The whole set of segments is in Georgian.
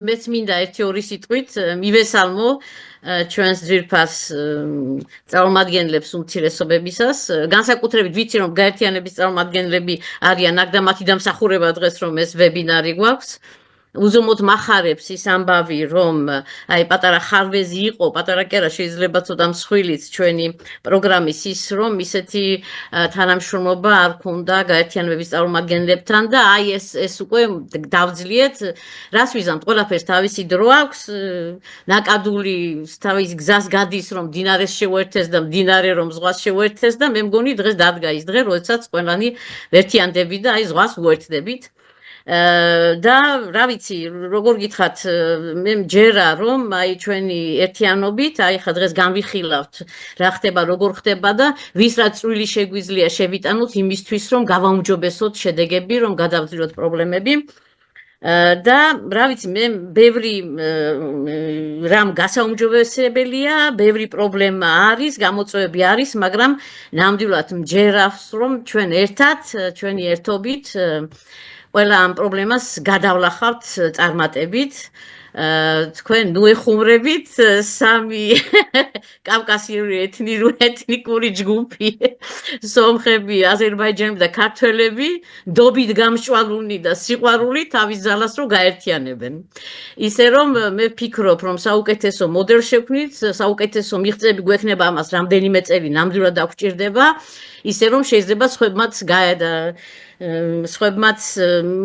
მეც მინდა ერთი-ორი სიტყვით მივესალმო ჩვენს ძვირფას წარმომადგენლებს უმცირესობებისას. განსაკუთრებით ვიცი, რომ გაერთიანების წარმომადგენლები არიან აქ და მათი დამსახურება დღეს რომ ეს ვებინარი გვაქვს. უზომოდ მახარებს ის ამბავი, რომ აი პატარა ხარვეზი იყო, პატარა კი არა, შეიძლება ცოტა მსხვილიც ჩვენი პროგრამის ის, რომ ისეთი თანამშრომლობა არ ქონდა გაერთიანების წარმომადგენლებთან და აი ეს უკვე დავძლიეთ, რას ვიზამთ, ყველაფერს თავისი დრო აქვს, ნაკადული თავის გზას გადის, რომ მდინარეს შევერთეს და მდინარე რომ ზღვას შევერთეს და მე მგონი დღეს დადგა ის დღე, როდესაც ყველანი ვერთიანდებით და აი ზღვას უერთდებით. და რა ვიცი, როგორ გითხრათ, მე მჯერა რომ აი ჩვენი ერთიანობით, აი ხა დღეს განვიხილავთ რა ხდება, როგორ ხდება და ვის რა წვლილი შეგვიძლია შევიტანოთ იმისთვის, რომ გავაუმჯობესოთ შედეგები, რომ გადავძლოთ პრობლემები. და რა ვიცი, მე ბევრი რამ გასაუმჯობესებელია, ბევრი პრობლემა არის, გამოწვევები არის, მაგრამ ნამდვილად მჯერავს, რომ ჩვენ ერთად, ჩვენი ერთობით ყველა ამ პრობლემას გადავლახავთ წარმატებით. თქვენ ნუეხუმრებით სამი კავკასიური ეთნიკური ჯგუფი, სომხები, აზერბაიჯანელი და ქართველები, დობით გამსჭვალული და სიყვარული თავის ძალას რო გაერთიანებენ. ისე რომ მე ვფიქრობ, რომ საუკეთესო მოდელს შევქმნით, საუკეთესო მიღწევები გვექნება ამას რამდენიმე წელი ნამდვილად დაგვჭირდება, ისე რომ შეიძლება სხვებმაც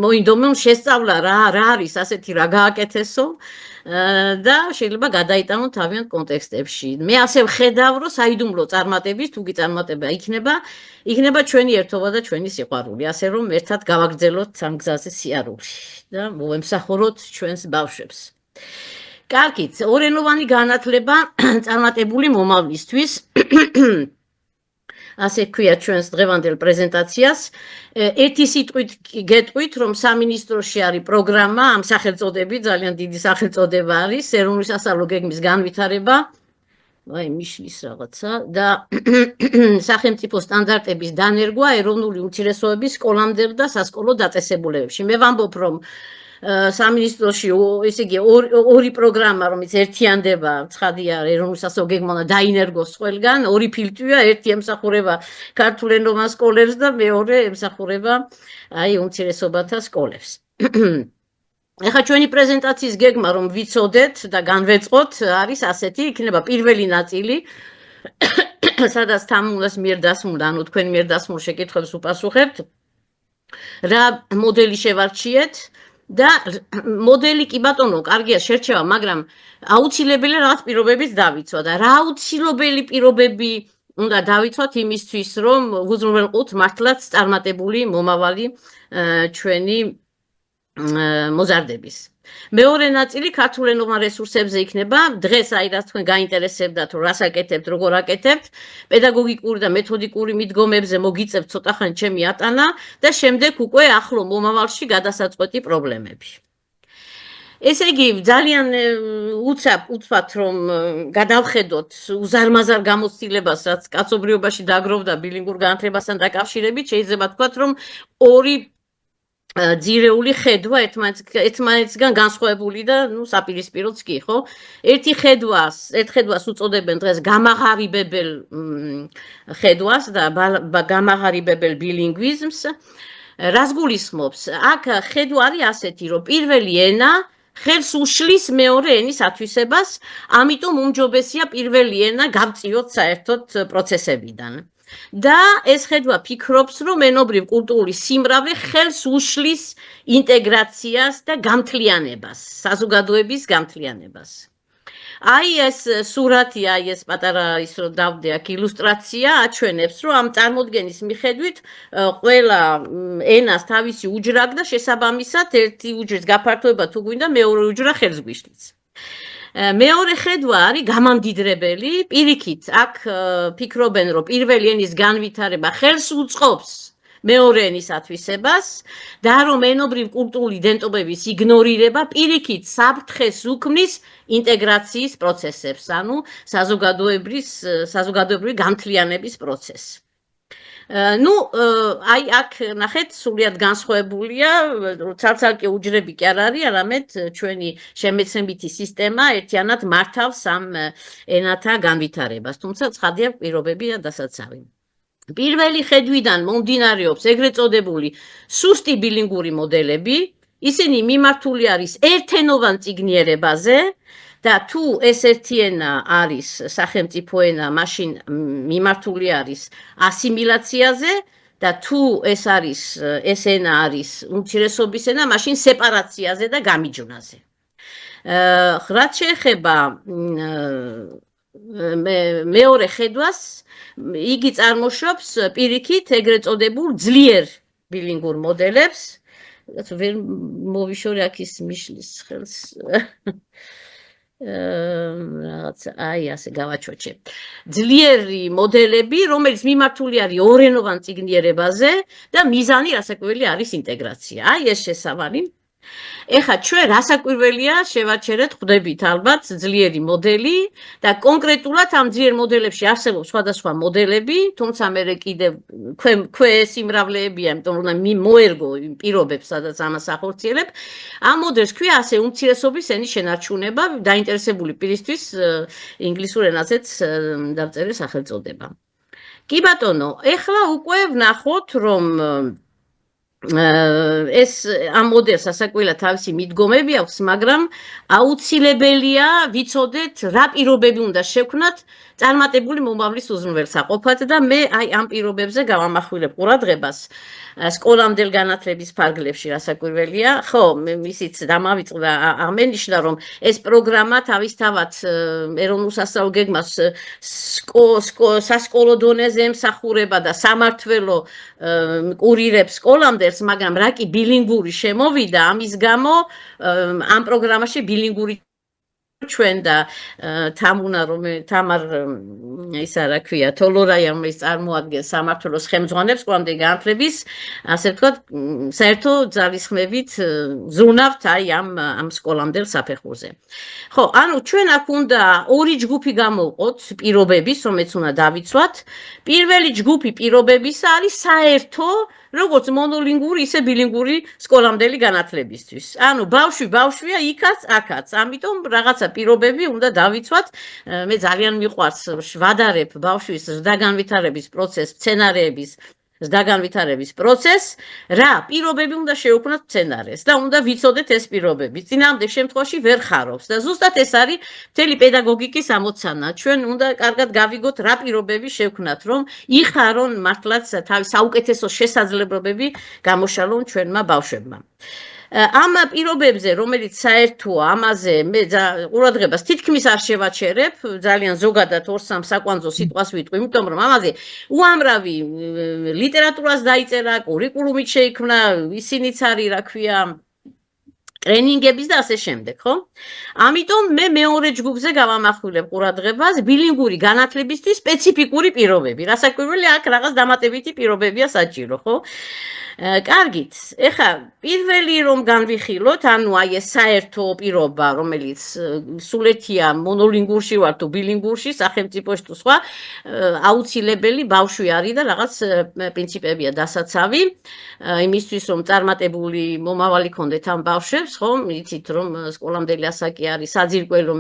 მოინდომონ შესწავლა რა არის ასეთი რა გააკეთესო და შეიძლება გადაიტანონ თავიანთ კონტექსტებში. მე ასე ვხედავ, რომ საიდუმლო წარმატების, თუ კი წარმატება იქნება ჩვენი ერთობა და ჩვენი სიყვარული, ასე რომ ერთად გავაგრძელოთ ამ გზაზე სიარული და მოვემსახუროთ ჩვენს ბავშვებს. კარგით, ორენოვანი განათლება წარმატებული მომავლისთვის. ასე ქვია ჩვენს დღევანდელ პრეზენტაციას. ერთი სიტყვით გეტყვით, რომ სამინისტროში არის პროგრამა, ამ სახელწოდებით, ძალიან დიდი სახელწოდება არის, ეროვნული სასწავლო გეგმის განვითარება, აი მიშლის რაღაცა და სახელმწიფო სტანდარტების დანერგვა ეროვნული უმცირესობების სკოლამდელ და სასკოლო დაწესებულებებში. მე ვამბობ, რომ სამინისტროში ესე იგი ორი პროგრამა, რომელიც ერთიანდება, ცხადია, ეროვნული სასწავლო გეგმა უნდა დაინერგოს ყველგან, ორი ფილტვია, ერთი ემსახურება ქართულ ენოვან სკოლებს და მეორე ემსახურება აი უმცირესობათა სკოლებს. ეხლა ჩვენი პრეზენტაციის გეგმა რომ ვიცოდეთ და განვეწყოთ, არის ასეთი, იქნება პირველი ნაწილი, სადაც თამულას მიერ დასმულ, ანუ თქვენ მიერ დასმულ შეკითხვებს უპასუხებთ, რა მოდელი შევარჩიეთ და მოდელი კი ბატონო, კარგია შერჩევა, მაგრამ აუცილებელია რაღაც პირობებით დავიცვა და რა აუცილებელი პირობები უნდა დავიცვათ იმისთვის, რომ ვუზრუნველყოთ მართლაც წარმატებული მომავალი ჩვენი მოზარდების. მეორე ნაწილი ქართულ ენოვან რესურსებზე იქნება. დღეს აი რაც თქვენ გაინტერესებდათ, რომ რას აკეთებთ, როგორ აკეთებთ, პედაგოგიკური და მეთოდიკური მიდგომებზე მოგიწევთ ცოტა ხანი ჩემი ატანა და შემდეგ უკვე ახლო მომავალში გადასაწყვეტი პრობლემები. ესე იგი, ძალიან უცბად რომ გადავხედოთ უზარმაზარ გამოცდილებას, რაც კაცობრიობაში დაგროვდა ბილინგურ განათლებასთან დაკავშირებით, შეიძლება თქვათ, რომ ორი ძირეული ხედვა ერთმანეთისგან განსხვავებული და საპირისპიროც კი, ხო? ერთ ხედვას უწოდებენ დღეს გამაღარიბებელ ხედვას და გამაღარიბებელ ბილინგვიზმს. რას გულისხმობს? აქ ხედვა არის ასეთი, რომ პირველი ენა ხელს უშლის მეორე ენის ათვისებას, ამიტომ უმჯობესია პირველი ენა გავწიოთ საერთოდ პროცესებიდან. და ეს ხედვა ფიქრობს, რომ ენობრივ კულტურული სიმრავლე ხელს უშლის ინტეგრაციას და გამთლიანებას, საზოგადოების გამთლიანებას. აი ეს სურათი, აი ეს პატარა ის რომ დავდე აქ ილუსტრაცია აჩვენებს, რომ ამ წარმოდგენის მიხედვით ყველა ენას თავისი უჯრა აქვს და შესაბამისად ერთი უჯრის გაფართოება თუ გვინდა, მეორე უჯრა ხელს გვიშლის. მეორე ხედვა არის გამამდიდრებელი, პირიქით, აქ ფიქრობენ, რომ პირველი ენის განვითარება ხელს უწყობს მეორე ენის ათვისებას და რომ ენობრივ კულტურული იდენტობების იგნორირება პირიქით საფრთხეს უქმნის ინტეგრაციის პროცესებს, ანუ საზოგადოებრივი გამთლიანების პროცესს. ნუ აი აქ ნახეთ სულიად განსხვავებულია ცალ-ცალკე უჯრები კი არ არის არამედ ჩვენი შემეცნებითი სისტემა ერთიანად მართავს ამ ენათა განვითარებას თუმცა ცხადია პირობებია დასაცავი პირველი ხედვიდან მომდინარეობს ეგრეთ წოდებული სუსტი ბილინგური მოდელები ისინი მიმართული არის ერთენოვან წიგნიერებაზე და თუ ეს ერთი ენა არის სახელმწიფო ენა, მაშინ მიმართული არის ასიმილაციაზე და თუ ეს ენა არის უმცირესობის ენა, მაშინ სეპარაციაზე და გამიჯვნაზე. რაც შეეხება მეორე ხედვას, იგი წარმოშობს პირიქით ეგრეთ წოდებულ ძლიერ ბილინგურ მოდელებს. ვერ მოვიშორე აქ ის მიშლის ხელს. რაღაცა აი ასე გავაჩოჩე. ძლიერი მოდელები, რომელიც მიმართული არის ორენოვან წიგნიერებაზე და მიზანი რასაკვირველი არის ინტეგრაცია. აი ეს შესავალი. ეხლა ჩვენ რასაკვირველია შევაჩერეთ ხვდებით ალბათ ძლიერი მოდელი და კონკრეტულად ამ ძლიერ მოდელებში არსებობს სხვადასხვა მოდელები, თუმცა მე კიდევ ქვესიმრავლეებია, იმიტომ რომ მოერგო პირობებს, სადაც ამას ახორციელებ. ამ მოდელს ქვია ასე უმცირესობის ენის შენარჩუნება, დაინტერესებული პირისთვის ინგლისურ ენაზეც დავწერე სახელწოდება. კი ბატონო, ეხლა უკვე ვნახოთ, რომ ეს ამ მოდელს ასაკვილად თავისი მიდგომები აქვს, მაგრამ აუცილებელია ვიცოდეთ რა პირობები უნდა შევქმნათ წარმატებული მომავლის უზრუნველსაყოფად და მე აი ამ პირობებზე გავამახვილებ ყურადღებას სკოლამდელ განათლების ფარგლებში რასაკვირველია. ხო, ისიც დამავიწყდა აღმენიშნა, რომ ეს პროგრამა თავისთავად ეროვნულ სასწავლო გეგმას სასკოლო დონეზე ემსახურება და სამართველო კურირებს სკოლამდელს, მაგრამ რა კი ბილინგური შემოვიდა, ამის გამო ამ პროგრამაში ბილინგური ჩვენ და თამარ ისა რა ქვია თოლორაი რომელიც წარმოადგენს სამართლოს ხელმძღვანელს სკოლამდელი განათლების ასე ვთქვათ საერთო ძალისხმევით ზრუნავთ აი ამ სკოლამდელ საფეხურზე. ხო, ანუ ჩვენ აქ უნდა ორი ჯგუფი გამოვყოთ პირობების, რომელიც უნდა დავიცვათ. პირველი ჯგუფი პირობების არის საერთო როგორც მონოლინგური, ისე ბილინგური სკოლამდელი განათლებისთვის. ანუ ბავშვია იქაც, აქაც. ამიტომ რაღაცა პირობები უნდა დავიცვათ. მე ძალიან მიყვარს ვადარებ ბავშვის ზრდაგანვითარების პროცესს, სცენარეების ზრდაგანვითარების პროცესს, რა პირობები უნდა შევქმნათ სცენარეს და უნდა ვიცოდეთ ეს პირობები. წინააღმდეგ შემთხვევაში ვერ ხარობს და ზუსტად ეს არის მთელი პედაგოგიკის ამოცანა. ჩვენ უნდა კარგად გავიგოთ რა პირობები შევქმნათ, რომ იხარონ მართლაც თავის საუკეთესო შესაძლებლობები გამოშალონ ჩვენმა ბავშვებმა. ამ პირობებზე, რომელიც საერთოა, ამაზე მე ყურადღებას თითქმის არ შევაჩერებ, ძალიან ზოგადად 2-3 საკვანძო სიტყვას ვიტყვი, იმიტომ რომ ამაზე უამრავი ლიტერატურას დაიწერა, კურიკულუმით შეიქმნა, ისინიც არის, რა ქვია, ტრენინგების და ასე შემდეგ, ხო? ამიტომ მე მეორე ჯგუფზე გავამახვილებ ყურადღებას ბილინგური განათლებისთვის სპეციფიკური პირობები. რასაკვირველია, აქ რაღაც დამატებითი პირობებია საჭირო, ხო? კარგით, ეხლა პირველი რომ განვიხილოთ, ანუ აი ეს საერთო პირობა, რომელიც სულეთია მონოლინგურში ვარ თუ ბილინგურში, სახელმწიფოში თუ სხვა, აუცილებელი ბავშვი არის და რაღაც პრინციპებია დასაცავი, იმისთვის რომ წარმატებული მომავალი ქონდეთ ამ ბავშვებს, ხო, იცით რომ სკოლამდელი ასაკი არის საძირკველი, რომ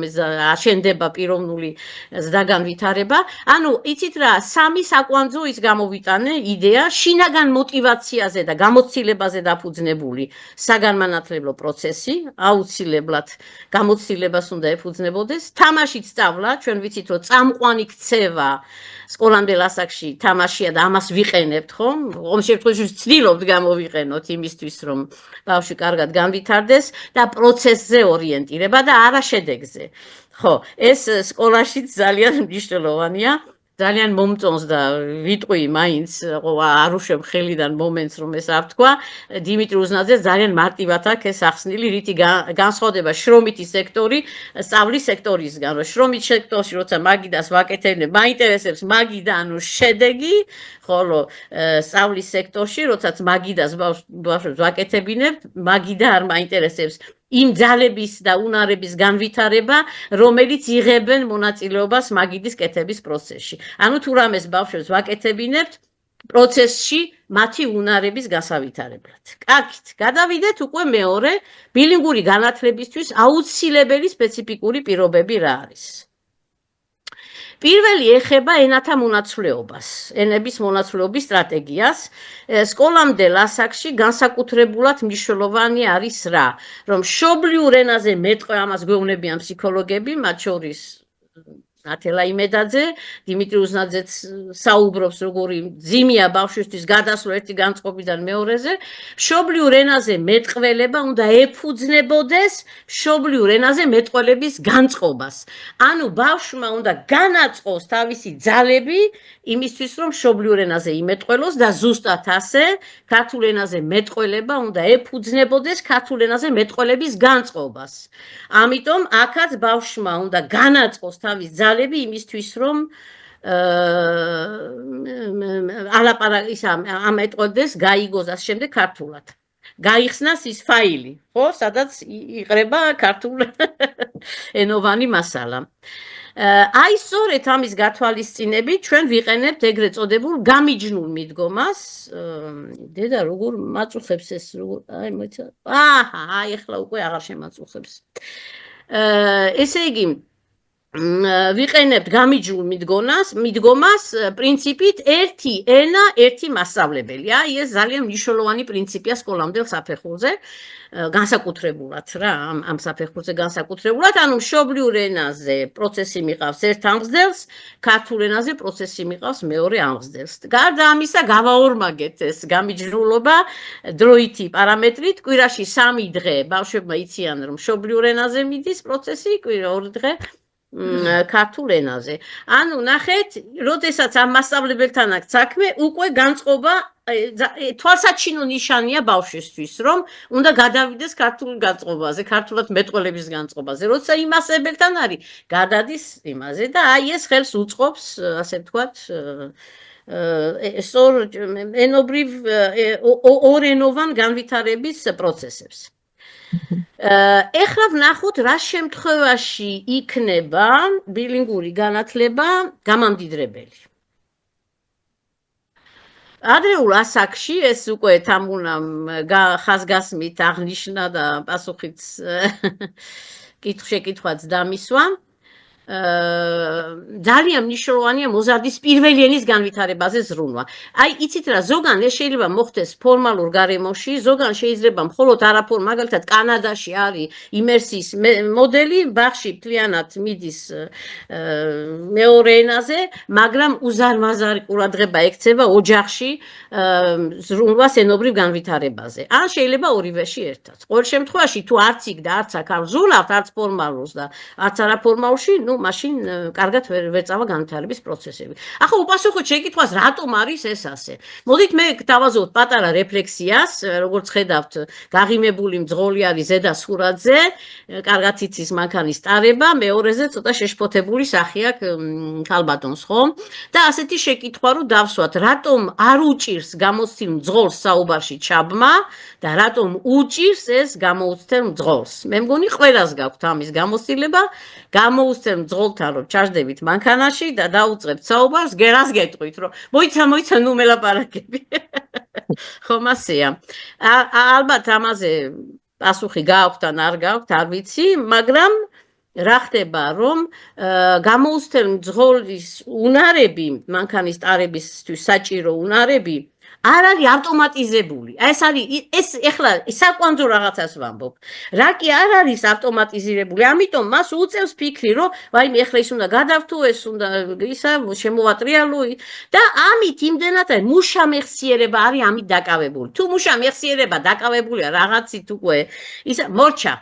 აშენდება პიროვნული ზრდაგანვითარება. ანუ იცით რა, 3 საკვანძო ის გამოვიტანე იდეა შინაგან მოტივაციაზე და გამოცდილებაზე დაფუძნებული საგანმანათლებლო პროცესი, აუცილებლად გამოცდილებას უნდა ეფუძნებოდეს. თამაშით სწავლა, ჩვენ ვიცით რომ წამყვანი ქცევა სკოლამდელ ასაკში თამაშია და ამას ვიყენებთ, ხო? ყოველ შემთხვევაში ვცდილობთ გამოვიყენოთ იმისთვის, რომ ბავშვი კარგად განვითარდეს და პროცესზე ორიენტირება და არა შედეგზე. ხო, ეს სკოლაშიც ძალიან მნიშვნელოვანია. ძალიან მომწონს და ვიტყვი მაინც არ უშვებ ხელიდან მომენტს რომ ეს არ თქვა დიმიტრი უზნაძე ძალიან მარტივად აქვს ეს ახსნილი რითი განსხვავდება შრომითი სექტორი სწავლის სექტორისგან რომ შრომით სექტორში როცა მაგიდას ვაკეთებინებ მაინტერესებს მაგიდა ანუ შედეგი ხოლო სწავლის სექტორში როდესაც მაგიდას ბავშვებს ვაკეთებინებ მაგიდა არ მაინტერესებს იმ ძალების და უნარების განვითარება, რომელიც იღებენ მონაწილეობას მაგიდის კეთების პროცესში. ანუ თუ რამეს ბავშვებს ვაკეთებინებთ, პროცესში მათი უნარების გასავითარებლად. კარგით, გადავიდეთ უკვე მეორე ბილინგური განათლებისთვის აუცილებელი სპეციფიკური პირობები რა არის. პირველი ეხება ენათა მონაცვლეობას, ენების მონაცვლეობის სტრატეგიას. სკოლამდელ ასაკში განსაკუთრებულად მნიშვნელოვანი არის რა, რომ მშობლიურ ენაზე მეტყვი ამას გვეუბნებიან ფსიქოლოგები, მათ შორის ნათელა იმედაძე, დიმიტრი უზნაძეც საუბრობს, როგორი ძიმია ბავშვისთვის გადასვლა ერთი განწყობიდან მეორეზე, მშობლიურ ენაზე მეტყველება უნდა ეფუძნებოდეს მშობლიურ ენაზე მეტყველების განწყობას. ანუ ბავშვმა უნდა განაწყოს თავისი ძალები იმისთვის, რომ მშობლიურ ენაზე იმეტყველოს და ზუსტად ასე ქართულ ენაზე მეტყველება უნდა ეფუძნებოდეს ქართულ ენაზე მეტყველების განწყობას. ამიტომ აქაც ბავშვმა უნდა განაწყოს თავის ძალები იმისთვის, რომ ალაპარაკის ამეტყველდეს, გაიგოს ამ შემდეგ ქართულად. გაიხსნას ის ფაილი, ხო, სადაც იყრება ქართულ ენოვანი მასალა. აი სწორედ ამის გათვალისწინებით ჩვენ ვიყენებთ ეგრეთ წოდებულ გამიჯნულ მიდგომას. დედა როგორ მაწუხებს ეს როგორ აი მოიცა. აი ახლა უკვე აღარ შემაწუხებს. ესე იგი ვიყენებთ გამიჯნულ მიდგომას პრინციპით ერთი ენა, ერთი მასწავლებელი. აი ეს ძალიან მნიშვნელოვანი პრინციპია სკოლამდელ საფეხურზე, განსაკუთრებულად რა, ამ საფეხურზე განსაკუთრებულად, ანუ მშობლიურ ენაზე პროცესი მიყავს ერთ ამღზდელს, ქართულ ენაზე პროცესი მიყავს მეორე ამღზდელს. გარდა ამისა, გავაორმაგეთ ეს გამიჯნულობა დროითი პარამეტრით, კვირაში 3 დღე ბავშვებმა იციან, რომ მშობლიურ ენაზე მიდის პროცესი, კვირა 2 დღე ქართულ ენაზე. ანუ ნახეთ, როდესაც ამ მასწავლებელთან აქვს საქმე, უკვე განწყობა თვალსაჩინო ნიშანია ბავშვისთვის, რომ უნდა გადავიდეს ქართულ განწყობაზე, ქართულად მეტყველების განწყობაზე. როცა იმასებელთან არის, გადადის იმაზე და აი ეს ხელს უწყობს, ასე ვთქვათ, სწორ ენობრივ ორენოვან განვითარების პროცესებს. ეხლა ვნახოთ რა შემთხვევაში იქნება ბილინგური განათლება გამამდიდრებელი. ადრეულ ასაკში ეს უკვე თამუნამ ხაზგასმით აღნიშნა და პასუხიც შეკითხვაც დამისვა. ძალიან მნიშვნელოვანია მოზარდის პირველი ენის განვითარებაზე ზრუნვა. აი, იცით რა, ზოგან ეს შეიძლება მოხდეს ფორმალურ გარემოში, ზოგან შეიძლება მხოლოდ არაფორმალურ, მაგალითად კანადაში არის იმერსიის მოდელი, ბაღში მთლიანად მიდის მეორე ენაზე, მაგრამ უზარმაზარი ყურადღება ექცევა ოჯახში ზრუნვას ენობრივ განვითარებაზე. ან შეიძლება ორივეში ერთად. ყოველ შემთხვევაში თუ არც იქ და არც აქ არ ვზრუნავთ, არც ფორმალურს და არც არაფორმალურში, მაშინ კარგად ვერ წავა განვითარების პროცესები. ახლა უპასუხოთ შეკითხვას, რატომ არის ეს ასე? მოდით მე დავაზოვოთ პატარა რეფლექსიას, როგორც ხედავთ, გაღიმებული მძღოლი არის ზედა სურათზე, კარგად იცის მანქანის ტარება, მეორეზე ცოტა შეშფოთებული სახე აქვს ქალბატონს, ხო? და ასეთი შეკითხვა რო დავსვათ, რატომ არ უჭირს გამოცდილ მძღოლს საუბარში ჩაბმა და რატომ უჭირს ეს გამოუცდელ მძღოლს? მე მგონი ყველას გაქვთ ამის გამოცდილება, გამოუცდელ მძღოლთან რომ ჩაждდებით მანქანაში და დაუწყებთ საუბარს, გერას გეტყვით, რომ მოიცა, ნუ მელაპარაკები. ხომ ასეა. ალბათ ამაზე პასუხი გააქვთ ან არ გააქვთ, არ ვიცი, მაგრამ რა ხდება, რომ გამოუცდელ მძღოლის უნარები, მანქანის ტარებისთვის საჭირო უნარები არ არის ავტომატიზებული. ეს არის ეს ეხლა საკვანძო რაღაცას ვამბობ. რა კი არ არის ავტომატიზირებული, ამიტომ მას უწევს ფიქრი, რომ ვაიმე ეხლა ის უნდა გადავთო, ეს უნდა ისა შემოვატრიალო და ამით იმდენად მუშა მეხსიერება არის ამით დაკავებული. თუ მუშა მეხსიერება დაკავებულია რაღაცით უკვე ისა მორჩა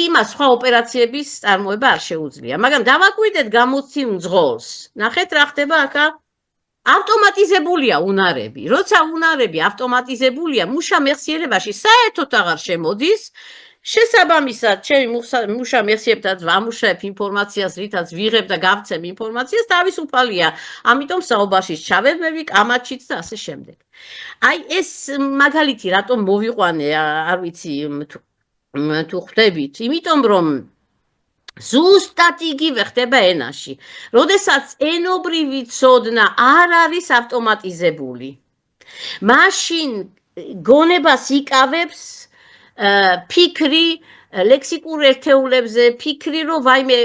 იმას სხვა ოპერაციების წარმოება არ შეუძლია. მაგრამ დავაკვირდეთ გამოცდილ მძღოლს. ნახეთ რა ხდება აქა ავტომატიზებულია უნარები. როცა უნარები ავტომატიზებულია, მუშა მეხსიერებაში საერთოდ აღარ შემოდის. შესაბამისად, ჩემი მუშა მეხსიერებაც ვამუშავებ ინფორმაციას, რითაც ვიღებ და გავცემ ინფორმაციას, თავისუფალია. ამიტომ საუბარში ჩავებები, კამაჩიც და ასე შემდეგ. აი ეს მაგალითი რატომ მოვიყვანე, არ ვიცი თუ ხვდებით, იმიტომ რომ ზუსტად იგივე ხდება ენაში. როდესაც ენობრივი ცოდნა არ არის ავტომატიზებული. მაშინ გონებას იკავებს ფიქრი ლექსიკურ ერთეულებზე, ფიქრი რომ ვაიმე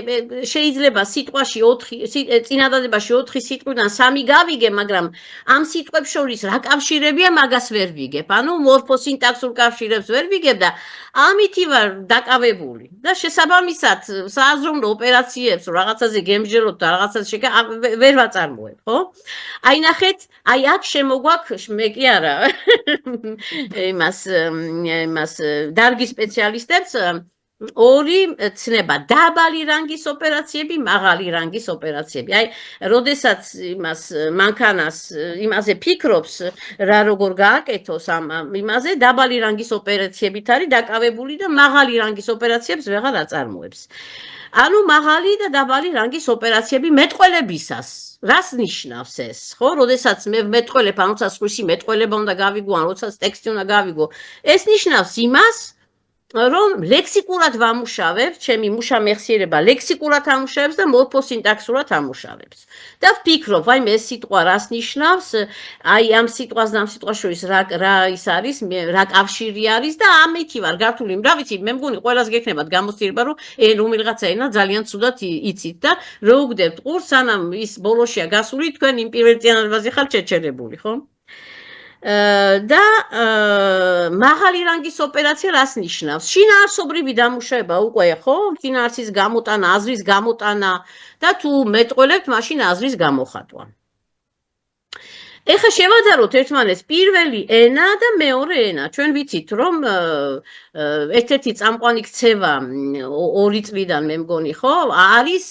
შეიძლება სიტყვაში 4 წინადადებაში 4 სიტყვიდან 3 გავიგე, მაგრამ ამ სიტყვებს შორის რა კავშირებია, მაგას ვერ ვიგებ. ანუ მორფოსინტაქსურ კავშირებს ვერ ვიგებ და ამითი ვარ დაკავებული. და შესაბამისად, სააზროვნო ოპერაციებს რაღაცაზე გემჟეროთ და რაღაცას ვერ ვაწარმოებ, ხო? აი ნახეთ, აი აქ შემოგვაქვს, მე კი არა, იმას დარგის სპეციალისტებს ორი ცნება დაბალი რანგის ოპერაციები, მაღალი რანგის ოპერაციები. აი, როდესაც იმას მანქანას იმაზე ფიქრობს, რა როგორ გააკეთოს ამ იმაზე, დაბალი რანგის ოპერაციებით არის დაკავებული და მაღალი რანგის ოპერაციებს ვეღარ აწარმოებს. ანუ მაღალი და დაბალი რანგის ოპერაციები მეტყველებისას. რას ნიშნავს ეს? ხო, როდესაც მე მეტყველებ, ან როდესაც სხვისი მეტყველება უნდა გავიგო, ან როდესაც ტექსტი უნდა გავიგო, ეს ნიშნავს იმას, რომ ლექსიკურად ვამუშავებ, ჩემი მუშა მეხსიერება ლექსიკურად ამუშავებს და მორფოსინტაქსურად ამუშავებს. და ვფიქრობ, აი ეს სიტყვა რას ნიშნავს, აი ამ სიტყვას და ამ სიტყვას შორის რა ის არის, რა კავშირი არის და ამითი ვარ გართული, რა ვიცი, მე მგონი ყველას გექნებათ გამოცდილება, რომ რომელიღაცა ენა ძალიან ცუდად იცით და რო უგდებთ ყურს, სანამ ის ბოლოშია გასული, თქვენ იმ პირველ წინადადებაზე ხართ შეჩერებული, ხო? და მაღალი რანგის ოპერაცია რას ნიშნავს? შინაარსობრივი დამუშავება უკვე, ხო? შინაარსის გამოტანა, აზრის გამოტანა და თუ მეტყველებთ, მაშინ აზრის გამოხატვა. ეხლა შევადაროთ ერთმანეთს პირველი ენა და მეორე ენა. ჩვენ ვიცით, რომ ერთ-ერთი წამყვანი ქცევა 2 წლიდან მე მგონი, ხო? არის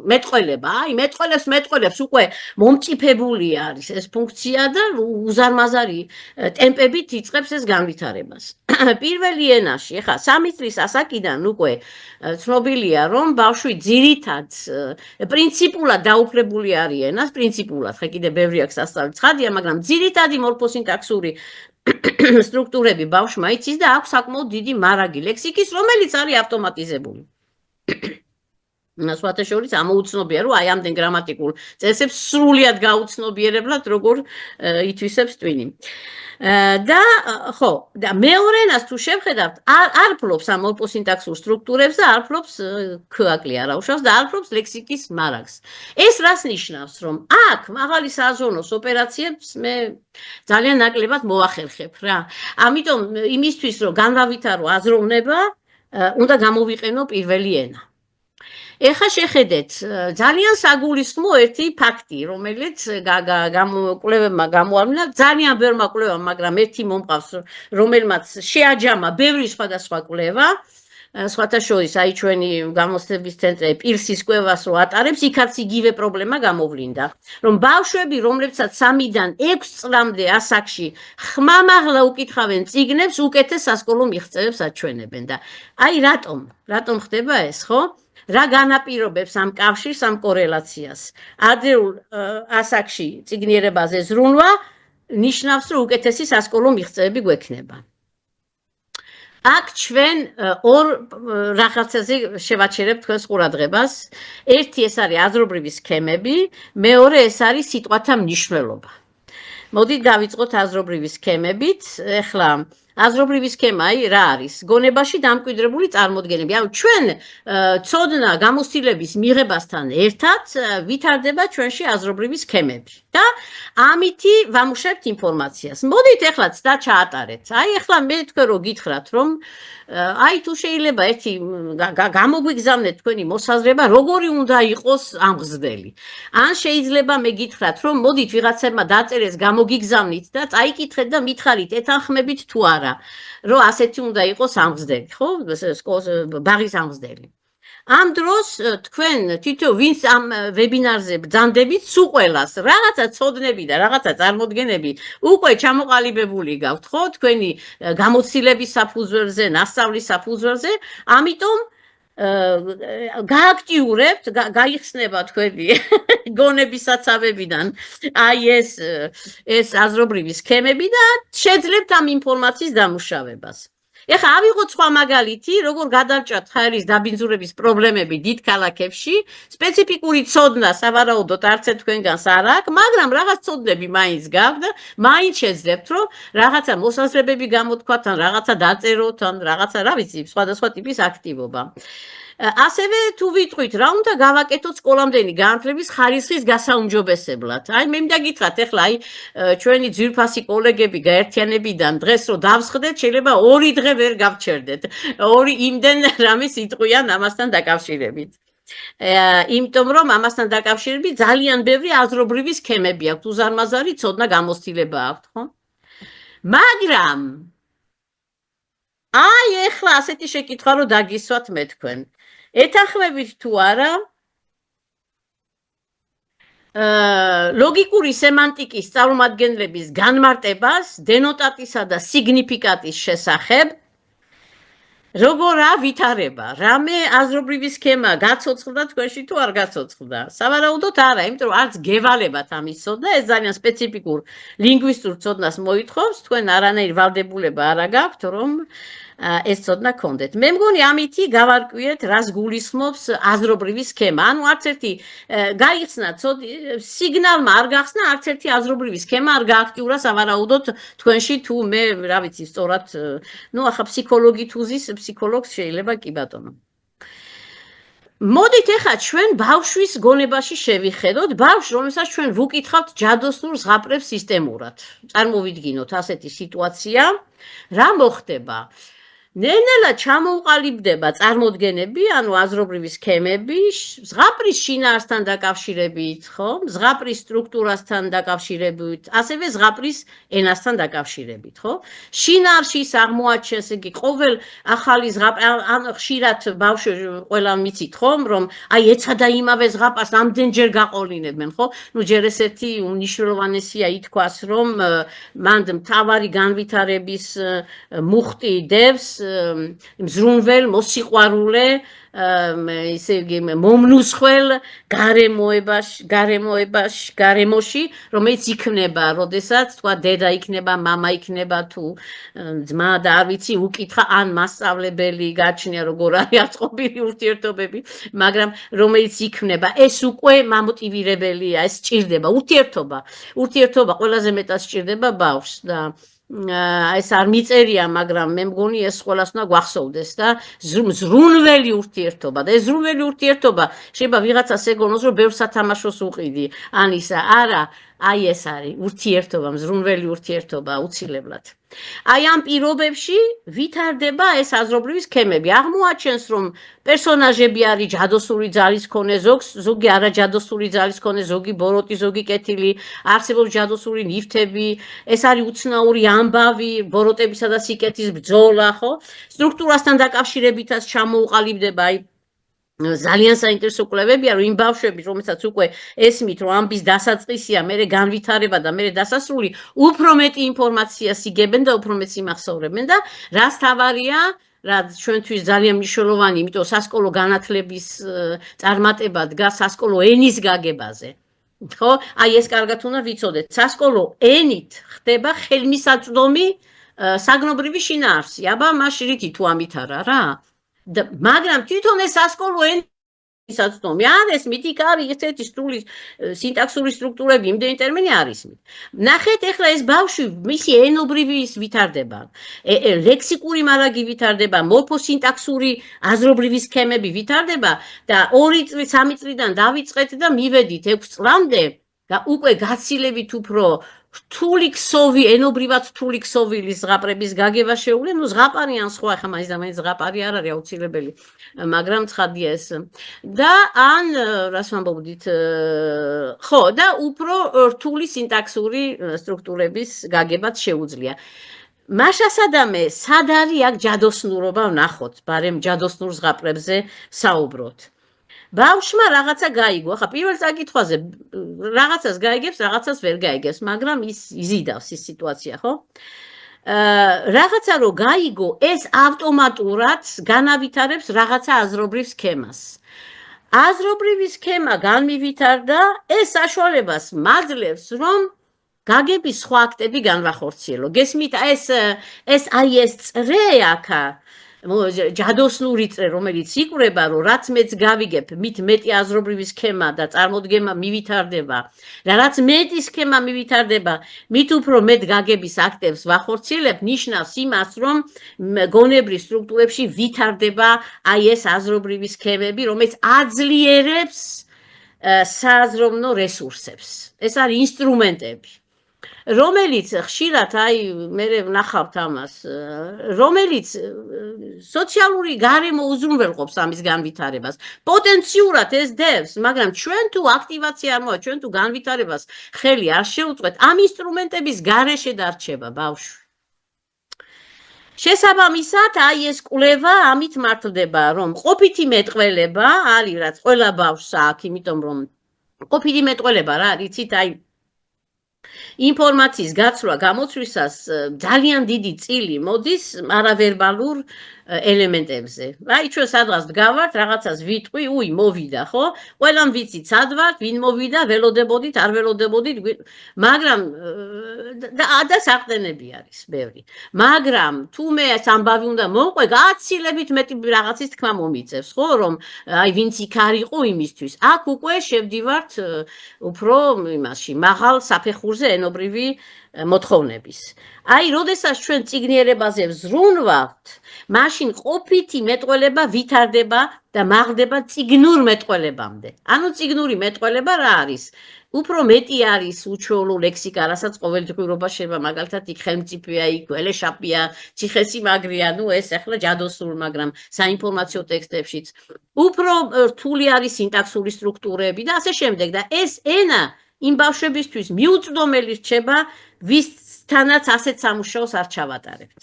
მეტყველება. აი, მეტყველებს უკვე მომწიფებული არის ეს ფუნქცია და უზარმაზარი ტემპებით იწყებს ეს განვითარებას. პირველი ენაში, ეხლა 3 წლის ასაკიდან უკვე ცნობილია, რომ ბავშვი ძირითად პრინციპულად დაუფლებული არის ენას, პრინციპულად, ხა კიდე ბევრი აქვს სასწავლი ცხადია, მაგრამ ძირითადი მორფოსინტაქსური სტრუქტურები ბავშვმა იცის და აქვს საკმაოდ დიდი მარაგი ლექსიკის, რომელიც არის ავტომატიზებული. სხვათა შორის ამოუცნობია, რომ აი ამდენ გრამატიკულ წესებს სრულად გაუცნობიერებლად როგორ ითვისებს ტვინი. და ხო, და მეორე ენას თუ შევხედავთ, არ ფლობს ამ მორფოსინტაქსურ სტრუქტურებს და არ ფლობს ქვაკლი არა უშავს და არ ფლობს ლექსიკის მარაგს. ეს რას ნიშნავს, რომ აქ მაღალი სააზროვნოს ოპერაციებს მე ძალიან ნაკლებად მოახერხებ რა. ამიტომ იმისთვის, რომ განვავითარო აზროვნება, უნდა გამოვიყენო პირველი ენა. ეხლა შეხედეთ, ძალიან საგულისხმო ერთი ფაქტი, რომელიც კვლევებმა გამოავლინა, ძალიან ბევრმა კვლევამ, მაგრამ ერთი მომყავს, რომელმაც შეაჯამა ბევრი სხვადასხვა კვლევა, სხვათა შორის აი ჩვენი გამოცდების ცენტრი პირსის კვლევას რო ატარებს, იქაც იგივე პრობლემა გამოვლინდა, რომ ბავშვები, რომლებსაც 3-დან 6 წლამდე ასაკში ხმამაღლა უკითხავენ წიგნებს, უკეთეს სასკოლო მიღწევებს აჩვენებენ და აი რატომ ხდება ეს, ხო? რა განაპირობებს ამ კავშირს, ამ კორელაციას? ადრეულ ასაკში წიგნიერებაზე ზრუნვა ნიშნავს, რომ უკეთესი სასკოლო მიღწევები გვექნება. აქ ჩვენ ორ რაღაცაზე შევაჩერებთ თქვენს ყურადღებას. ერთი ეს არის აზრობრივი სქემები, მეორე ეს არის სიტყვათა მნიშვნელობა. მოდით დავიწყოთ აზრობრივი სქემებით. ეხლა აზრობრივი სქემა რა არის? გონებაში დამკვიდრებული წარმოდგენები. ანუ ჩვენ ცოდნა გამოცდილების მიღებასთან ერთად ვითარდება ჩვენში აზრობრივი სქემები და ამითი ვამუშავებთ ინფორმაციას. მოდით ეხლა ცდა ჩაატარეთ. აი ეხლა მე თქვენ რო გითხრათ, რომ აი თუ შეიძლება ერთი გამოგვიგზავნეთ თქვენი მოსაზრება, როგორი უნდა იყოს ამღზდელი. ან შეიძლება მე გითხრათ, რომ მოდით ვიღაცებმა დაწერეს გამოგიგზავნით და წაიკითხეთ და მითხარით ეთანხმებით თუ არა, რომ ასეთი უნდა იყოს ამღზდელი, ხო? ბაღის ამღზდელი. ამ დროს თქვენ თითო ვინც ამ ვებინარზე ბრძანდებით, სულ ყველას რაღაცა ცოდნები და რაღაცა წარმოდგენები უკვე ჩამოყალიბებული გაქვთ, ხო? თქვენი გამოცდილების საფუძველზე, ნასწავლის საფუძველზე, ამიტომ გააქტიურებთ, გაიხსნება თქვენი გონების საცავებიდან აი ეს აზრობრივი სქემები და შეძლებთ ამ ინფორმაციის დამუშავებას. ეხლა ავიღოთ სხვა მაგალითი, როგორ გადავჭრათ ხაერის დაბინძურების პრობლემები დიდ ქალაქებში, სპეციფიკური ცოდნა სავარაუდოდ არც თქვენგანს არ აქვს, მაგრამ რაღაც ცოდნები მაინც გაქვთ და მაინც შეძლებთ, რომ რაღაცა მოსაზრებები გამოთქვათ, ან რაღაცა დაწეროთ, ან რაღაცა, რა ვიცი, სხვადასხვა ტიპის აქტივობა. ასევე თუ ვიტყვით, რა უნდა გავაკეთოთ სკოლამდელი განათლების ხარისხის გასაუმჯობესებლად. აი მე მინდა გითხრათ, ეხლა აი ჩვენი ძვირფასი კოლეგები გაერთიანებიდან დღეს რო დავსხდეთ, შეიძლება 2 დღე ვერ გავჩერდეთ. 2 იმდენ რამეს იტყვიან ამასთან დაკავშირებით. იმიტომ რომ ამასთან დაკავშირებით ძალიან ბევრი აზრობრივი სქემები აქვს, უზარმაზარი ცოდნა გამოცდილება აქვს, ხო? მაგრამ აი ეხლა ასეთი შეკითხვა რო დაგისვათ მე თქვენ. ეთანხმებით თუ არა ლოგიკური სემანტიკის წარმომადგენლების განმარტებას დენოტატისა და სიგნიფიკატის შესახებ როგორა ვითარება, რამე აზრობრივი სქემა გაცოცხლდა თქვენში თუ არ გაცოცხლდა? სავარაუდოდ არა, იმიტომ რომ არც გევალებათ ამის ცოდნა, ეს ძალიან სპეციფიკურ ლინგვისტურ ცოდნას მოითხოვს, თქვენ არანაირ ვალდებულება არ გაქვთ, რომ ეს ცოდნა გქონდეთ. მე მგონი ამითი გავარკვიეთ, რას გულისხმობს აზრობრივი სქემა. ანუ არც ერთი გაიხსნა სიგნალმა არ გახსნა, არც ერთი აზრობრივი სქემა არ გააქტიურა სავარაუდოდ თქვენში თუ მე რა ვიცი, სწორად, ნუ ახლა ფსიქოლოგი თუ ზის, ფსიქოლოგს შეიძლება კი ბატონო. მოდით ეხლა ჩვენ ბავშვის გონებაში შევიხედოთ, ბავშვს, რომელსაც ჩვენ ვუკითხავთ ჯადოსნურ ზღაპრებს სისტემურად. წარმოვიდგინოთ ასეთი სიტუაცია, რა მოხდება? ნელ-ნელა ჩამოუყალიბდება წარმოდგენები, ანუ აზრობრივი სქემები, ზღაპრის შინაარსთან დაკავშირებით, ხო? ზღაპრის სტრუქტურასთან დაკავშირებით, ასევე ზღაპრის ენასთან დაკავშირებით, ხო? შინაარსში აღმოაჩენს, იგი ყოველ ახალი ზღაპრი, ან ხშირად ბავშვი ყველამ მიცით, ხო, რომ აი ეცადა იმავე ზღაპარს ამდენჯერ გაყოლინებენ, ხო? ნუ ჯერ ესეთი უნიშნულოვანესია ითქვას, რომ მანდ მთავარი განვითარების მუხტი დევს მზრუნվել, მოსიყვარულე, ისე იგი მომნუსხველ გარემოში, რომელიც იქნება, როდესაც თქვა დედა იქნება, მამა იქნება თუ ძმა და არ ვიცი, უკითხა ან მასწავლებელი გაჩნია, როგორ არის აწყობილი ურთიერთობები, მაგრამ რომელიც იქნება, ეს უკვე მამოტივირებელია, ეს სჭირდება, ურთიერთობა ყველაზე მეტად სჭირდება ბავშვს და ეს არ მიწერია, მაგრამ მე მგონი ეს ყველას უნდა გვახსოვდეს და ზრუნველი ურთიერთობა და ეს ზრუნველი ურთიერთობა შეიძლება ვიღაცას ეგონოს, რომ ბევრ სათამაშოს უყიდი, ან ისა, არა, აი ეს არის ურთიერთობა, ზრუნველი ურთიერთობა აუცილებლად. აი ამ პირობებში ვითარდება ეს აზრობრივი სქემები. აღმოაჩენს, რომ პერსონაჟები არის ჯადოსნური ძალის მქონე, ზოგი არაჯადოსნური ძალის მქონე, ზოგი ბოროტი, ზოგი კეთილი, არსებობს ჯადოსნური ნივთები, ეს არის უცნაური ამბავი, ბოროტებისა და სიკეთის ბრძოლა, ხო? სტრუქტურასთან დაკავშირებითაც ჩამოუყალიბდება, აი ძალიან საინტერესო კვლევებია, რომ იმ ბავშვები, რომელსაც უკვე ესმით, რომ ამბის დასაწყისია, მერე განვითარება და მერე დასასრული, უფრო მეტი ინფორმაციას იგებენ და უფრო მეტს იმახსოვრებენ და რაც თავარია, რაც ჩვენთვის ძალიან მნიშვნელოვანი, იმიტომ სასკოლო განათლების წარმატება დგას სასკოლო ენის გაგებაზე. ხო? აი ეს კარგად უნდა ვიცოდეთ. სასკოლო ენით ხდება ხელმისაწვდომი საგნობრივი შინაარსი. აბა მაშინ რითი თუ ამითარა რა? მაგრამ თვითონ ეს სასკოლო ენისაწვდომი არის, მითიქ არის ესეთი სრული სინტაქსური სტრუქტურები, იმდენი ტერმინი არის. ნახეთ ეხლა ეს ბავშვი, მისი ენობრივი ვითარდება, ლექსიკური მარაგი ვითარდება, მორფოსინტაქსური აზრობრივი სქემები ვითარდება და 2-3 წლიდან დავიწყეთ და მივედით 6 წლამდე და უკვე გაცილებით უფრო რთული ქსოვი, ენობრივად რთული ქსოვილის ზღაპრების გაგება შეუძლია, ნუ ზღაპარი ან სხვა, ხა მაინც და მაინც ზღაპარი არ არის აუცილებელი, მაგრამ ცხადია ეს. და ან რას ვამბობდით, ხო, და უფრო რთული სინტაქსური სტრუქტურების გაგებაც შეუძლია. მაშასადამე, სად არის აქ ჯადოსნურობა ვნახოთ, ბარემ ჯადოსნურ ზღაპრებზე საუბრობთ. ბავშვმა რაღაცა გაიგო, ახლა პირველ საკითხვაზე რაღაცას გაიგებს, რაღაცას ვერ გაიგებს, მაგრამ ის იზიდავს ის სიტუაცია, ხო? რაღაცა რო გაიგო, ეს ავტომატურად განავითარებს რაღაცა აზრობრივ სქემას. აზრობრივი სქემა განმივითარდა, ეს საშუალებას მაძლევს, რომ გაგების სხვა აქტები განვახორციელო. გესმით, ეს წრე აქა ჯადოსნური წრე, რომელიც იკვრება, რომ რაც მეც გავიგებ, მით მეტი აზრობრივი სქემა და წარმოდგენა მივითარდება, და რაც მეტი სქემა მივითარდება, მით უფრო მეტ გაგების აქტებს ვახორციელებ, ნიშნავს იმას, რომ გონებრივ სტრუქტურებში ვითარდება ეს აზრობრივი სქემები, რომელიც აძლიერებს სააზროვნო რესურსებს. ეს არის ინსტრუმენტები. რომელიც ხშირად მე ვნახავთ ამას, რომელიც სოციალური გარემო უზრუნველყოფს ამის განვითარებას. პოტენციურად ეს დევს, მაგრამ ჩვენ თუ აქტივაცია არ მოვა, ჩვენ თუ განვითარებას ხელი არ შევუწყეთ, ამ ინსტრუმენტების გარეშე დარჩება ბავშვი. შესაბამისად, ეს კვლევა ამით მართლდება, რომ ყოფითი მეტყველება არის, რაც ყველა ბავშვს აქვს, იმიტომ რომ ყოფითი მეტყველება რა, იცით, ინფორმაციის გაცვლა გამოცვლისას ძალიან დიდი წილი მოდის არავერბალურ ელემენტებზე. ჩვენ სადღაც დგავართ, რაღაცას ვიტყვი, მოვიდა, ხო? ყველამ ვიცით, სად ვართ, ვინ მოვიდა, ველოდებოდით, არ ველოდებოდით, მაგრამ და საყრდენები არის ბევრი. მაგრამ თუ მე ამბავი უნდა მოვყვე, გაცილებით მეტი რაღაცის თქმა მომიწევს, ხო, რომ ვინც იქ არ იყო იმისთვის. აქ უკვე შევდივართ უფრო იმაში, მაღალ საფეხურზე ენობრივი მოთხოვნების. როდესაც ჩვენ წიგნიერებაზე ვზრუნავთ, მაშინ ყოფითი მეტყველება ვითარდება და მაღლდება წიგნურ მეტყველებამდე. ანუ წიგნური მეტყველება რა არის? უფრო მეტი არის უჩვეულო ლექსიკა, რასაც ყოველდღიურობა შეიძლება, მაგალითად, იქ ხელმწიფეა, იქ ველეშაპია, ციხესიმაგრეა, ეს ახლა ჯადოსნურ, მაგრამ საინფორმაციო ტექსტებშიც. უფრო რთული არის სინტაქსური სტრუქტურები და ასე შემდეგ. და ეს ენა იმ ბავშვებისთვის მიუწვდომელი რჩება, ვისთანაც ასეთ სამუშაოს არ ჩავატარებთ.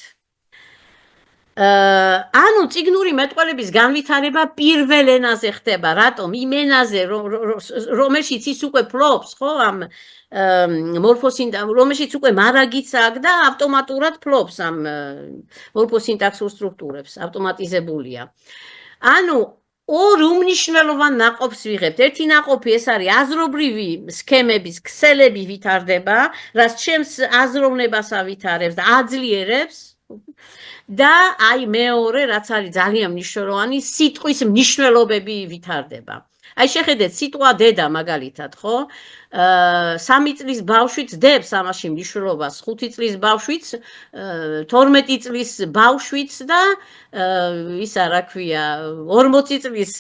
ანუ წიგნური მეტყველების განვითარება პირველ ენაზე ხდება. რატომ? იმ ენაზე, რომელშიც ის უკვე ფლობს, ხო, ამ რომელშიც უკვე მარაგიც აქვს და ავტომატურად ფლობს ამ მორფოსინტაქსურ სტრუქტურებს, ავტომატიზებულია. ანუ ორ უმნიშვნელოვან ნაყოფს ვიღებთ. ერთი ნაყოფი ეს არის აზრობრივი სქემების ქსელები ვითარდება, რაც ჩემს აზროვნებას ავითარებს და აძლიერებს. და მეორე, რაც არის ძალიან მნიშვნელოვანი, სიტყვის მნიშვნელობები ვითარდება. შეხედეთ, სიტყვა დედა მაგალითად, ხო? 3 წლის ბავშვიც დებს ამაში მნიშვნელობას, 5 წლის ბავშვიც, 12 წლის ბავშვიც და ისა რა ქვია, 40 წლის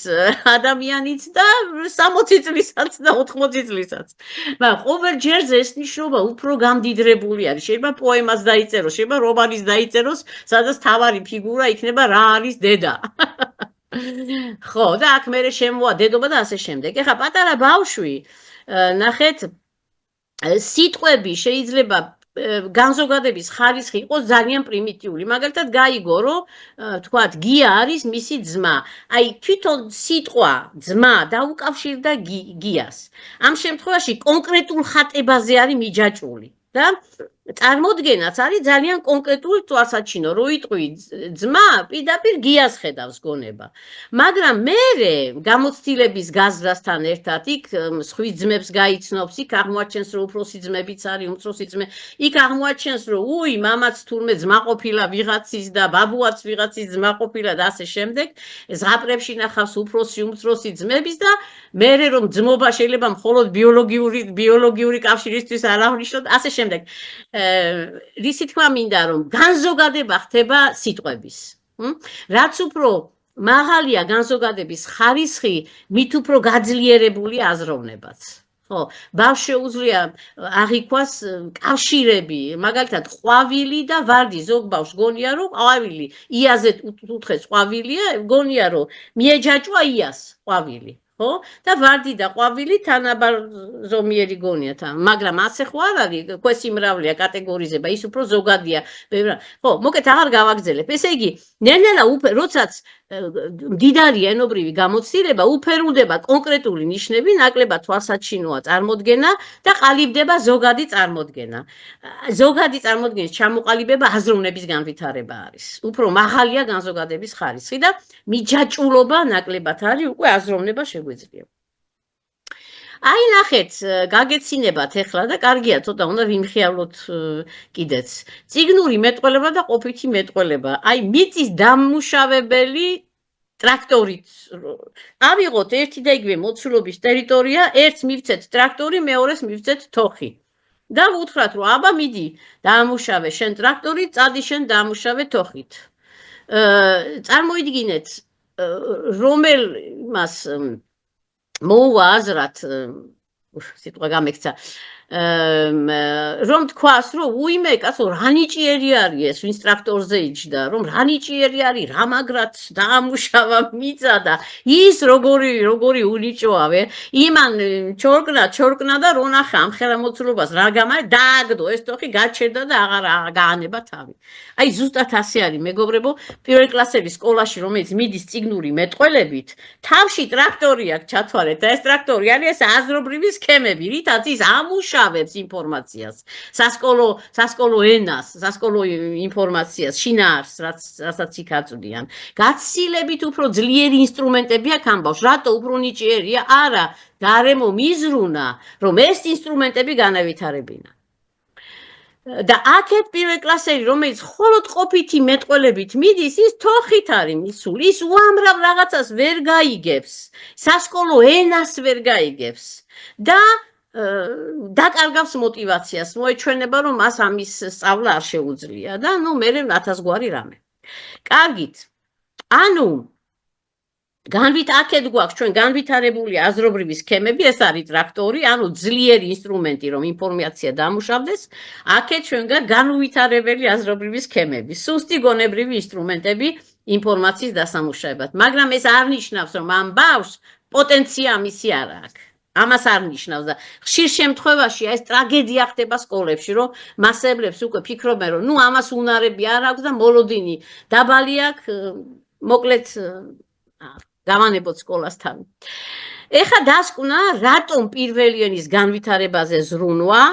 ადამიანიც და 60 წლისაც და 80 წლისაც. მაგრამ ყოველ ჯერზე ეს მნიშვნელობა უფრო გამდიდრებული არის. შეიძლება პოემას დაიწეროს, შეიძლება რომანის დაიწეროს, სადაც თავარი ფიგურა იქნება რა არის დედა. ხო, და აქ მერე შემოვა დედობა და ასე შემდეგ. ეხლა პატარა ბავშვი, ნახეთ, სიტყვები შეიძლება განზოგადების ხარისხი იყოს ძალიან პრიმიტიული. მაგალითად, გაიგო, რომ თქვათ, გია არის მისი ძმა. თვითონ სიტყვა ძმა დაუკავშირდა გიას. ამ შემთხვევაში კონკრეტულ ხატებაზე არის მიჯაჭვული. და წარმოდგენაც არის ძალიან კონკრეტული თვალსაჩინო, რო იტყვი ძმა, პირდაპირ გიას ხედავს გონება. მაგრამ მერე გამოცდილების გაზრასთან ერთად იქ სხვის ძმებს გაიცნობს, იქ აღმოაჩენს, რომ უფროსი ძმებიც არის, უმცროსი ძმე, იქ აღმოაჩენს, რომ მამაც თურმე ძმა ყოფილა ვიღაცის და ბაბუაც ვიღაცის ძმა ყოფილა და ასე შემდეგ. ზღაპრებში ნახავს უფროსი, უმცროსი ძმების და მერე რომ ძმობა შეიძლება მხოლოდ ბიოლოგიური კავშირისთვის არ აღნიშნოთ, ასე შემდეგ. რისი თქმა მინდა, რომ განზოგადება ხდება სიტყვების. რაც უფრო მაღალია განზოგადების ხარისხი, მით უფრო გაძლიერებული აზროვნებაც. ხო, ბავშვს შეუძლია აღიქვას კავშირები, მაგალითად, ყვავილი და ვარდი. ზოგ ბავშვს გონია, რომ ყვავილი იაზე უთხრეს ყვავილია, გონია, რომ მიეჯაჭვა იას ყვავილი. ხო? და ვარდი და ყვავილი თანაბარ ზომიერი გონია თან, მაგრამ ასე ხო არ არის, ქვესიმრავლეა კატეგორიზება, ის უფრო ზოგადია. ხო, მოკეთ აღარ გავაგზელებ. ესე იგი, ნელ-ნელა როდესაც მდიდარია ენობრივი გამოცდილება, უფერულდება კონკრეტული ნიშნები, ნაკლებად თვალსაჩინოა წარმოდგენა და ყალიბდება ზოგადი წარმოდგენა. ზოგადი წარმოდგენის ჩამოყალიბება აზროვნების განვითარება არის. უფრო მაღალია განზოგადების ხარისხი და მიჯაჭვულობა ნაკლებად არის, უკვე აზროვნება შეგვიძლია. აი ნახეთ, გაგეცინებათ ეხლა და კარგია, ცოტა უნდა ვიმხიავლოთ კიდეც. წიგნური მეტყველება და ყოფითი მეტყველება. აი მიწის დამმუშავებელი ტრაქტორით ავიღოთ ერთი და იგივე მოცულობის ტერიტორია, ერთს მივცეთ ტრაქტორი, მეორეს მივცეთ თოხი. და ვუთხრათ, რომ აბა მიდი, დაამუშავე შენ ტრაქტორით, წადი შენ დაამუშავე თოხით. წარმოიდგინეთ, რომელ მას მოუვა აზრად, სიტყვა გამექცა, რომ თქვას, რომ უიმე კაცო, რა ნიჭიერი არის ეს, ვინც ტრაქტორზე იჯდა, რომ რა ნიჭიერი არის, რა მაგრად დაამუშავა მიწა და ის როგორი უნიჭოავე, იმან ჩორკნა და რო ნახა ამ ხელამოცულობას რა გამარ დააგდო ეს თოხი გაჩერდა და აღარ გაანება თავი. აი ზუსტად ასე არის, მეგობრებო, პირველ კლასების სკოლაში, რომელიც მიდის წიგნური მეტყველებით, თავში ტრაქტორი აქვს ჩათვალეთ და ეს ტრაქტორი არის ეს აზრობრივი სქემები, რითაც ის ამუშავებს ინფორმაციას, სასკოლო ენას, სასკოლო ინფორმაციას, შინაარსს, რასაც იქ აწვდიან. გაცილებით უფრო ძლიერი ინსტრუმენტები აქვს ამ ბავშვს, რატო უფრო ნიჭიერია? არა, გარემო მიზრუნა, რომ ეს ინსტრუმენტები განავითარებინა. და აქეთ პირველ კლასელი, რომელიც მხოლოდ ყოფითი მეტყველებით მიდის, ის თოხით არის მისული, ის უამრავ რაღაცას ვერ გაიგებს, სასკოლო ენას ვერ გაიგებს და დაკარგავს мотивაციას, მოეჩვენება, რომ მას ამის სწავლა არ შეუძლია და მე 1000 რამე. კარგით. ანუ აქეთ გვაქვს ჩვენ განვითარებული აზრობრივი სქემები, ეს არის ტრაქტორი, ანუ ძლიერი ინსტრუმენტი, რომ ინფორმაცია დამუშავდეს, აქეთ ჩვენგან განუვითარებელი აზრობრივი სქემები, სუსტი გონებრივი ინსტრუმენტები ინფორმაციის დასამუშავებლად. მაგრამ ეს არ ნიშნავს, რომ ამ ბავშვს პოტენცია ამისი არ აქვს. ამას არ ნიშნავს და ხშირ შემთხვევაში ეს ტრაგედია ხდება სკოლებში, რომ მასწავლებლებს უკვე ფიქრობენ, რომ ამას უნარები არ აქვს და მოლოდინი დაბალი აქვს, მოკლედ გავანებოთ სკოლას თავი. ეხლა დასკვნა, რატომ პირველი ენის განვითარებაზე ზრუნვა,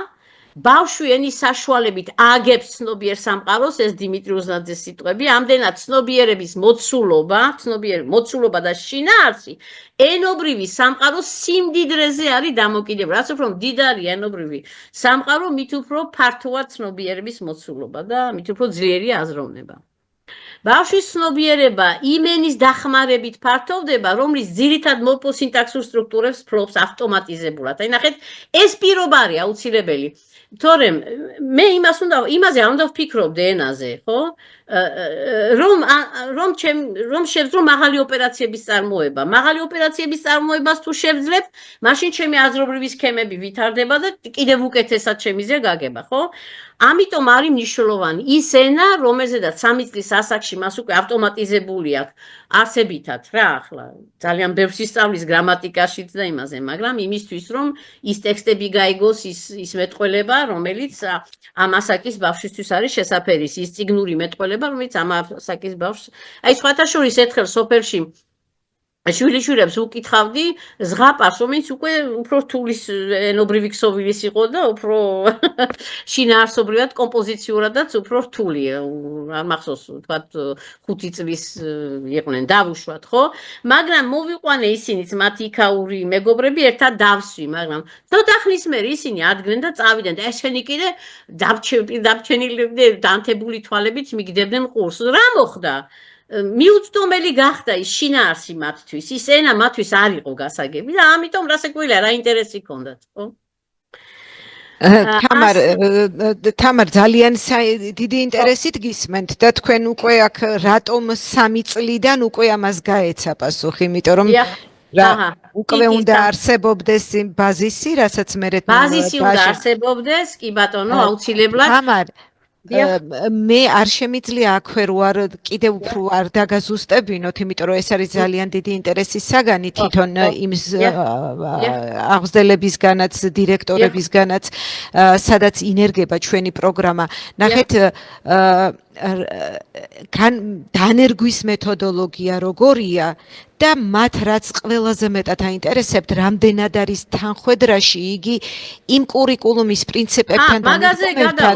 ბავშვი ენის საშუალებით აგებს ცნობიერ სამყაროს, ეს დიმიტრი უზნაძის სიტყვები, ამდენად ცნობიერების მოცულობა და შინაარსი ენობრივი სამყაროს სიმდიდრეზე არის დამოკიდებული. რაც უფრო მდიდარი ენობრივი სამყარო, მით უფრო ფართოა ცნობიერების მოცულობა და მით უფრო ძლიერია აზროვნება. ბავშვის ცნობიერება იმენის დახმარებით ფართოვდება, რომლის ძირითად მორფოსინტაქსურ სტრუქტურებს ფლობს ავტომატიზებულად. აი ნახეთ, ეს პირობა არის აუცილებელი. თორემ მე იმაზე არ უნდა ვფიქრობ დნ-ზე, ხო? რომ შევძლო მაღალი ოპერაციების წარმოება. მაღალი ოპერაციების წარმოებას თუ შევძლებ, მაშინ ჩემი აზრობრივი სქემები ვითარდება და კიდევ უკეთესად შემიძლია გაგება, ხო? ამიტომ არის მნიშვნელოვანი ის ენა, რომელზედაც 3 წლის ასაკში მას უკვე ავტომატიზებული აქვს არსებითად რა ახლა ძალიან ბევრს ისწავლის გრამატიკაშიც და იმაზე, მაგრამ იმისთვის რომ ის ტექსტები გაიგოს, ის მეტყველება, რომელიც ამ ასაკის ბავშვისთვის არის შესაფერი, ის წიგნური მეტყველება, რომელიც ამ ასაკის ბავშვს, აი სხვათა შორის ერთხელ სოფელში შვილიშვილებს უკითხავდი ზღაპარს, რომელიც უკვე უფრო რთული ენობრივი ქსოვილის იყო და უფრო შინაარსობრივად კომპოზიციურადაც უფრო რთული. არ მახსოვს, თქვათ 5 წლის იყვნენ, დავუშვათ, ხო? მაგრამ მოვიყვანე ისინიც მათი იქაური მეგობრები ერთად დავსვი, მაგრამ ცოტა ხნის მერე ისინი ადგნენ და წავიდნენ და ესენი კიდე დაბჩენილი დანთებული თვალებით მიგდებდნენ ყურს. რა მოხდა? მიუწვდომელი გახდა ის შინაარსი მათთვის, ის ენა მათთვის არ იყო გასაგები და ამიტომ რასაკვირველია, რა ინტერესი ჰქონდათ, ხო? თამარ ძალიან დიდი ინტერესით გისმენთ და თქვენ უკვე აქ რატომ 3 წლიდან უკვე ამას გაეცა პასუხი, იმიტომ რომ უკვე უნდა არსებობდეს ბაზისი, რასაც მერეთ ბაზისი უნდა არსებობდეს, კი ბატონო, აუცილებლად. თამარ მე არ შემიძლია აქვე არ კიდევ უფრო არ დაგაზუსტებინოთ, იმიტომ რომ ეს არის ძალიან დიდი ინტერესის საგანი თვითონ იმ აღზრდებისგანაც, დირექტორებისგანაც, სადაც ინერგება ჩვენი პროგრამა. ნახეთ, დანერგვის მეთოდოლოგია როგორია და მათ რაც ყველაზე მეტად აინტერესებთ, რამდენად არის თანხვედრაში იგი იმ კურიკულუმის პრინციპებთან და მიდგომებთან,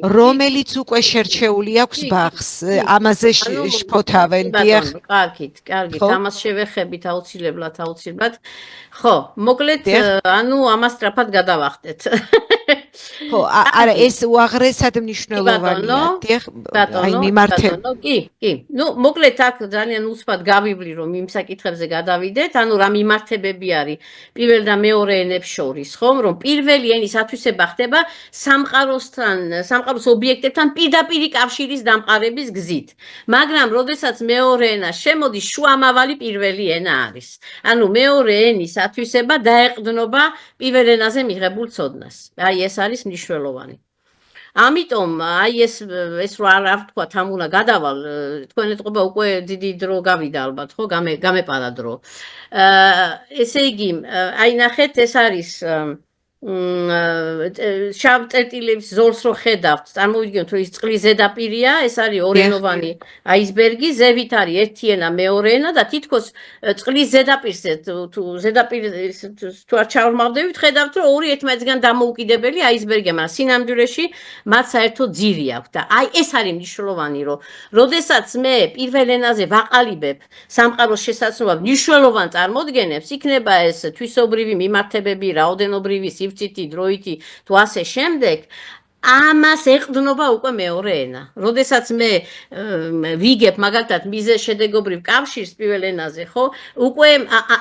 რომელიც უკვე შერჩეული აქვს ბაღს, ამაზე შფოთავენ. კარგით, ამას შევეხებით აუცილებლად. ხო, მოკლედ, ანუ ამას სწრაფად გადავახტეთ. ხო, არა, ეს უაღრესად მნიშვნელოვანია. აი მიმართება. კი. ნუ მოკლედ აქ ძალიან უცბად გავივლი, რომ იმ საკითხებზე გადავიდეთ, ანუ რა მიმართებები არის პირველ და მეორე ენებს შორის, ხომ, რომ პირველი ენის ათვისება ხდება სამყაროს ობიექტებთან პირდაპირი კავშირის დამყარების გზით. მაგრამ როდესაც მეორე ენა შემოდის, შუამავალი პირველი ენა არის. ანუ მეორე ენის ათვისება დაეყრდნობა პირველ ენაზე მიღებულ ცოდნას. აი ეს არის მნიშვნელოვანი. ამიტომ აი ეს რო არ ვთქვათ, ამ უნდა გადავალ, თქვენ ეთყობა უკვე დიდი დრო გავიდა ალბათ, ხო, გამეპარა დრო. ესე იგი, აი ნახეთ, ეს არის შავ წერტილების ზოლს რო ხედავთ, წარმოვიდგინოთ, რომ ის წყლის ზედაპირია, ეს არის ორენოვანი აისბერგი, ზევით არის ერთი ენა, მეორე ენა და თითქოს წყლის ზედაპირზე თუ არ ჩავმავდებით, ხედავთ, რომ ორი ერთმანეთისგან დამოუკიდებელი აისბერგია, მაგრამ სინამდვილეში მათ საერთოდ ძირი აქვს და აი ეს არის მნიშვნელოვანი, რომ როდესაც მე პირველ ენაზე ვაყალიბებ სამყაროს შესაძლებლად მნიშვნელოვან წარმოდგენებს, იქნება ეს თვისობრივი მიმართებები, რაოდენობრივი სივრცითი, დროითი თუ ასე შემდეგ, ამას ეყრდნობა უკვე მეორე ენა. როდესაც მე ვიგებ მაგალითად მიზეზშედეგობრივ კავშირს პირველ ენაზე, ხო?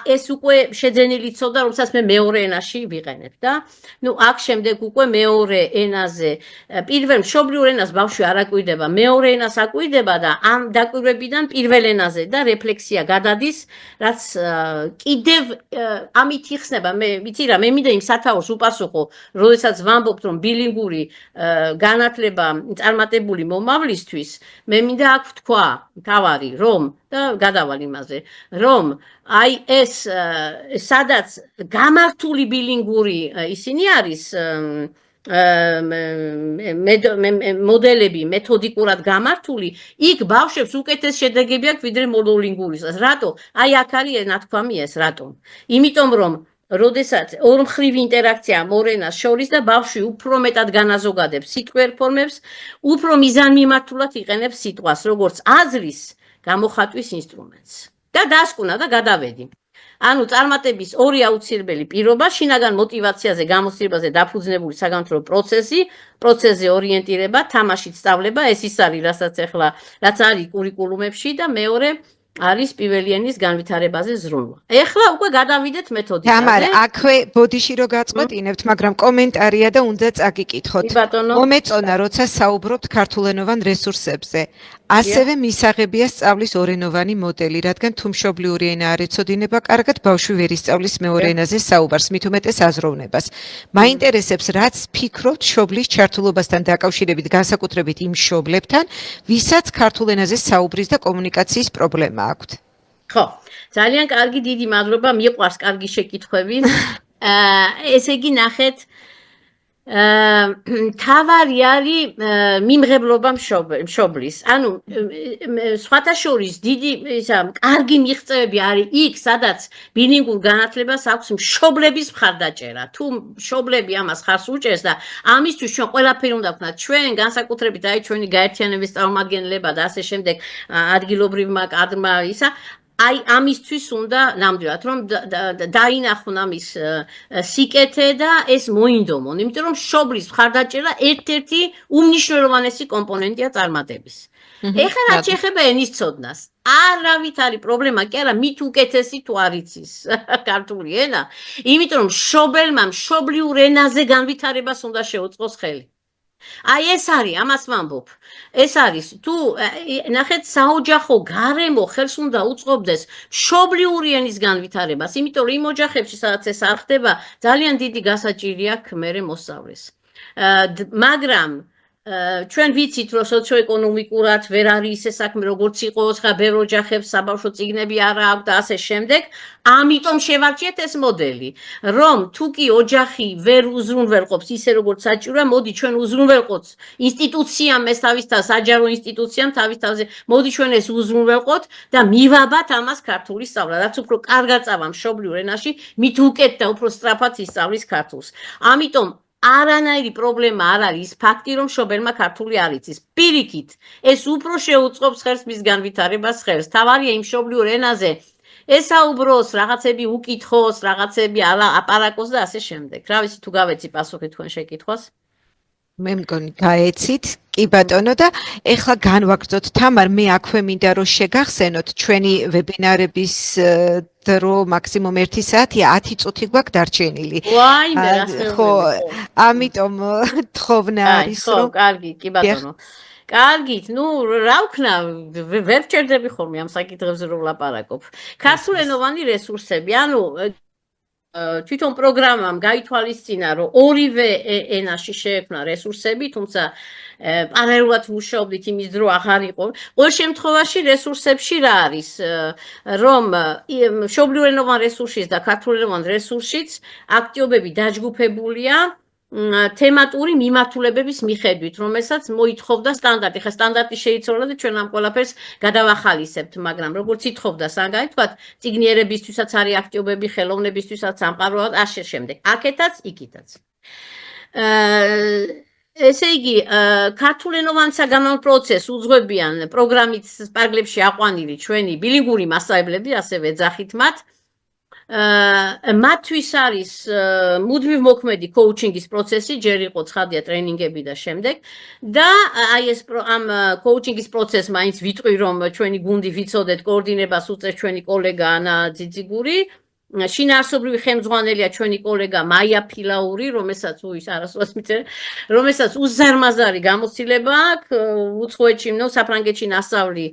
ეს უკვე შეძენილი ცოდა, რომელსაც მე მეორე ენაში ვიყენებ და ნუ აქ შემდეგ უკვე მეორე ენაზე პირველ მშობლიურ ენას ბავშვი არ აკვირდება, მეორე ენას აკვირდება და ამ დაკვირვებიდან პირველ ენაზე და რეფლექსია გადადის, რაც კიდევ ამით იხსნება. ვიცი რა, მე მინდა იმ სათაურს უპასუხო, როდესაც ვამბობთ, რომ ბილინგური განათლება წარმატებული მომავლისთვის, მე მინდა აქ ვთქვა თავარი, რომ და გადავალ იმაზე, რომ აი ეს სადაც გამართული ბილინგური ისინი არის მოდელები მეთოდიკურად გამართული, იქ ბავშვებს უკეთეს შედეგები აქვს ვიდრე მონოლინგურისას. რატო? აი აქ არის ნათქვამი ეს, რატომ? იმიტომ რომ როდესაც ორმხრივი ინტერაქცია მორენას შორის და ბავშვი უფრო მეტად განაზოგადებს სიტყვიერ ფორმებს, უფრო მიზანმიმართულად იყენებს სიტყვას, როგორც აზრის გამოხატვის ინსტრუმენტს. და დასკუნა და გადავედი. ანუ წარმატების ორი აუცილებელი პირობა, შინაგან мотиваციაზე, გამოცდილებაზე დაფუძნებული საგანმანათლებლო პროცესზე ორიენტირება, თამაშით სწავლება, ეს ის არის, რაც არის კურიკულუმებში და მეორე არის პირველი ენის განვითარებაზე ზრუნვა. ეხლა უკვე გადავიდეთ მეთოდიკაზე. თამარა, აქვე ბოდიში რო გაწყვეტინებთ, მაგრამ კომენტარია და უნდა წაგიკითხოთ. მომეწონა, როცა საუბრობთ ქართულენოვან რესურსებზე. ასევე მისაღებია სწავლის ორენოვანი მოდელი, რადგან თუ მშობლიური ენა არ ეცოდინება კარგად, ბავშვი ვერ ისწავლის მეორე ენაზე საუბარს, მით უმეტეს აზროვნებას. მაინტერესებს, რაც ფიქრობთ მშობლის ჩართულობასთან დაკავშირებით, განსაკუთრებით იმ მშობლებთან, ვისაც ქართულ ენაზე საუბრის და კომუნიკაციის პრობლემა აქვთ. ხო, ძალიან კარგი, დიდი მადლობა, მიყვარს კარგი შეკითხვები. ესე იგი, ნახეთ, თავარი არის მიმღებლობა მშობლის. ანუ სხვათა შორის დიდი კარგი მიღწევები არის იქ, სადაც ბილინგურ განათლებას აქვს მშობლების მხარდაჭერა. თუ მშობლები ამას ხარს უჭერს და ამისთვის ჩვენ ყველაფერი უნდა ვქნათ, ჩვენ განსაკუთრებით აი ჩვენი გაერთიანების წარმომადგენლება და ასე შემდეგ ადგილობრივმა კადრმა ისა აი ამისთვის უნდა ნამდვილად რომ დაინახონ ამის სიკეთე და ეს მოინდომონ, იმიტომ რომ მშობლის მხარდაჭერა ერთ-ერთი უმნიშვნელოვანესი კომპონენტია წარმატების. ეხლა რაც შეეხება ენის ცოდნას, არავით არის პრობლემა კი არა, მით უკეთესი თუ არ იცის ქართული ენა, იმიტომ რომ მშობელმა მშობლიურ ენაზე განვითარებას უნდა შეუწყოს ხელი. აი ეს არის, ამას ვამბობ. ეს არის, თუ ნახეთ, საოჯახო გარემო ხელს უნდა უწყობდეს მშობლიური ენის განვითარებას, იმიტომ რომ იმ ოჯახებში, სადაც ეს არ ხდება, ძალიან დიდი გასაჭირი აქვს მერე მოსწავლეს. მაგრამ ჩვენ ვიცით, რომ სოციოეკონომიკურად ვერ არის ისე საქმე, როგორც იყო, ხა ბევრ ოჯახებს საბავშვო წიგნები არ აქვს და ასე შემდეგ. ამიტომ შევარჩიეთ ეს მოდელი, რომ თუ კი ოჯახი ვერ უზრუნველყოფს ისე როგორც საჭიროა, მოდი ჩვენ უზრუნველყოთ ინსტიტუციამ ეს თავის საჯარო ინსტიტუციამ თავის თავზე, მოდი ჩვენ ეს უზრუნველყოთ და მივაბათ ამას ქართული სწავლა. რაც უფრო კარგად წავა მშობლიურ ენაში, მით უკეთ და უფრო სწრაფად ისწავლის ქართულს. ამიტომ არანაირი პრობლემა არ არის ის ფაქტი, რომ მშობელმა ქართული არ იცის. პირიქით, ეს უფრო შეუწყობს ხერხს მის განვითარებას ხერხს. თავარია იმ მშობლიურ ენაზე ესაუბროს, რაღაცები უკითხოს, რაღაცები აპარაკოს და ასე შემდეგ. რა ვიცი თუ გავეცი პასუხი თქვენ შეკითხვას? მე მგონი გაეცით, კი ბატონო და ეხლა განვაგრძოთ თამარ, მე აქვე მინდა რომ შეგახსენოთ ჩვენი ვებინარების დრო მაქსიმუმ 1 საათია, 10 წუთი გვაქვს დარჩენილი. ვაიმე, რა ხო, ამიტომ თხოვნა არის რომ ხო, კარგი, კი ბატონო. კარგით, ნუ რა ვქნა, ვერ ვჭერდები ხოლმე ამ საკითხებზე რომ ვლაპარაკობ. ქართულენოვანი რესურსები, ანუ თვითონ პროგრამამ გაითვალისწინა, რომ ორივე ენაში შეექმნა რესურსები, თუმცა პარალელურად მუშაობდით იმის დრო აღარ იყო. ყოველ შემთხვევაში რესურსებში რა არის, რომ მშობლიურენოვან რესურსშიც და ქართულენოვან რესურსშიც აქტივობები დაჯგუფებულია თემატური მიმართულებების მიხედვით, რომელსაც მოითხოვდა სტანდარტი. ხა სტანდარტი შეიცვალა და ჩვენ ამ ყველაფერს გადავახალისებთ, მაგრამ როგორც ითხოვდა სანგარი, თქვათ, წიგნიერებისთვისაც არის აქტივობები, ხელოვნებისთვისაც სამყაროა, ასე შემდეგ. აქეთაც, იქითაც. ესე იგი, ქართულენოვან საგანმანათლებლო პროცესს უძღვებიან პროგრამით პარკლებში აყვანილი ჩვენი ბილინგური მასწავლებლები, ასევე ეძახით მათ. მათთვის არის მუდმივ მოქმედი კოუჩინგის პროცესი, ჯერ იყო ცხადია ტრენინგები და შემდეგ და აი ეს ამ კოუჩინგის პროცესს მაინც ვიტყვი, რომ ჩვენი გუნდი ვიცოდეთ, კოორდინებას უწევს ჩვენი კოლეგა ანა ძიძიგური. შინაარსობრივი ხელმძღვანელია ჩვენი კოლეგა მაია ფილაური, რომელსაც არასდროს მიწერე, რომელსაც უზარმაზარი გამოცდილება აქვს უცხოეთში, საფრანგეთში ნასწავლი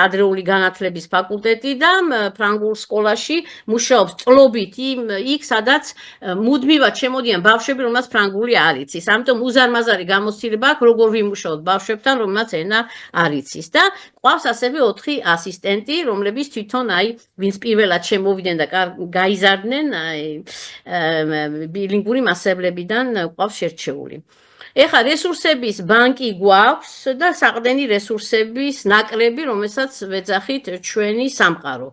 ადრეული განათლების ფაკულტეტი და ფრანგულ სკოლაში მუშაობს წლობით იქ, სადაც მუდმივად შემოდიან ბავშვები, რომელსაც ფრანგული არ იცის. ამიტომ უზარმაზარი გამოცდილება აქვს, როგორ ვიმუშაოთ ბავშვებთან, რომელსაც ენა არ იცის და ყავს ასევე 4 ასისტენტი, რომლებიც თვითონ ვინც პირველად შემოვიდნენ და გაიზარდნენ ბილინგური მასწავლებლებიდან ყავს შერჩეული. ეხლა რესურსების ბანკი გვაქვს და საყრდენი რესურსების ნაკრები, რომელსაც ვეძახით ჩვენი სამყარო.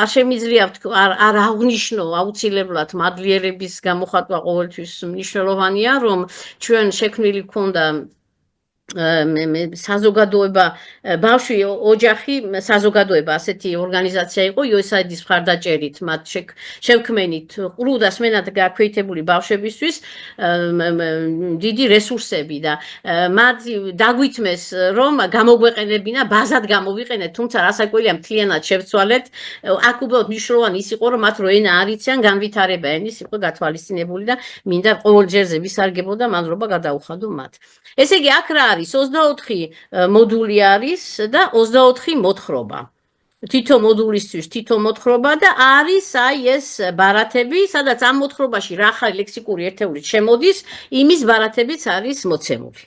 არ შემიძლია არ აღვნიშნო აუცილებლად მადლიერების გამოხატვა ყოველთვის მნიშვნელოვანია, რომ ჩვენ შექმნილი გვქონდა საზოგადოება, ბავშვი ოჯახი საზოგადოება, ასეთი ორგანიზაცია იყო, USAID-ის მხარდაჭერით მათ შევქმენით ყრუ და სმენად გაქვეითებული ბავშვებისთვის დიდი რესურსები და მათ დაგვითმეს, რომ გამოგვეყენებინა, ბაზად გამოვიყენეთ, თუმცა რასაკვირველია მთლიანად შევცვალეთ. აქ უბრალოდ მნიშვნელოვანი ის იყო, რომ მათ რო ენა არ იციან, განვითარება ენის იყო გათვალისწინებული და მინდა ყოველ ჯერზე ვისარგებლო და მადლობა გადაუხადო მათ. ესე იგი, აქ რა არის 24 მოდული არის და 24 მოთხრობა. თითო მოდულისთვის თითო მოთხრობა და არის ეს ბარათები, სადაც ამ მოთხრობაში რა ხარ ლექსიკური ერთეულით შემოდის, იმის ბარათებიც არის მოცემული.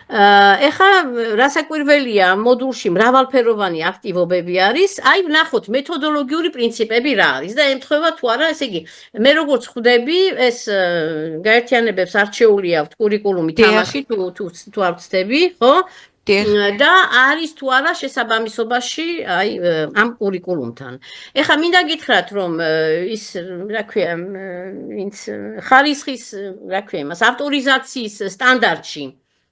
ეხლა რასაკვირველია, მოდულში მრავალფეროვანი აქტივობები არის, ვნახოთ მეთოდოლოგიური პრინციპები რა არის და ემთხვევა თუ არა, ესე იგი, მე როგორც ხვდები, ეს გაერთიანებებს არჩეული აქვს კურიკულუმი თამაში, თუ არ ვცდები, ხო? და არის თუ არა შესაბამისობაში ამ კურიკულუმთან. ეხლა მინდა გითხრათ, რომ ის, რა ქვია, ვინც ხარისხის, რა ქვია, იმას ავტორიზაციის სტანდარტში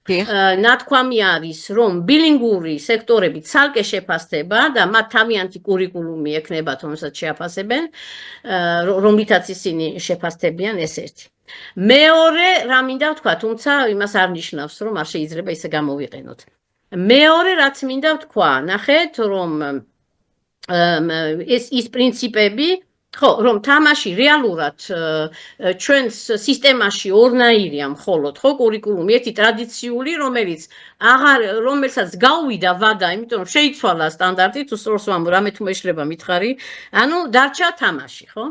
ნათქვამი არის, რომ ბილინგური სექტორები ცალკე შეფასდება და მათ თავიანთი კურიკულუმი ექნებათ, რომელსაც შეაფასებენ, რომლითაც ისინი შეფასდებიან, ეს ერთი. მეორე, რა მინდა ვთქვა, თუმცა იმას არ ნიშნავს, რომ არ შეიძლება ისე გამოვიყენოთ. მეორე, რაც მინდა ვთქვა, ნახეთ, რომ ის პრინციპები ხო, რომ თამაში რეალურად ჩვენს სისტემაში ორნაირია მხოლოდ, ხო, კურიკულუმი, ერთი ტრადიციული, რომელსაც გავუვიდა ვადა, იმიტომ რომ შეიცვალა სტანდარტი, თუ სწორს ვამბობ, რამე თუ მეშლება მითხარი, ანუ დარჩა თამაში, ხო?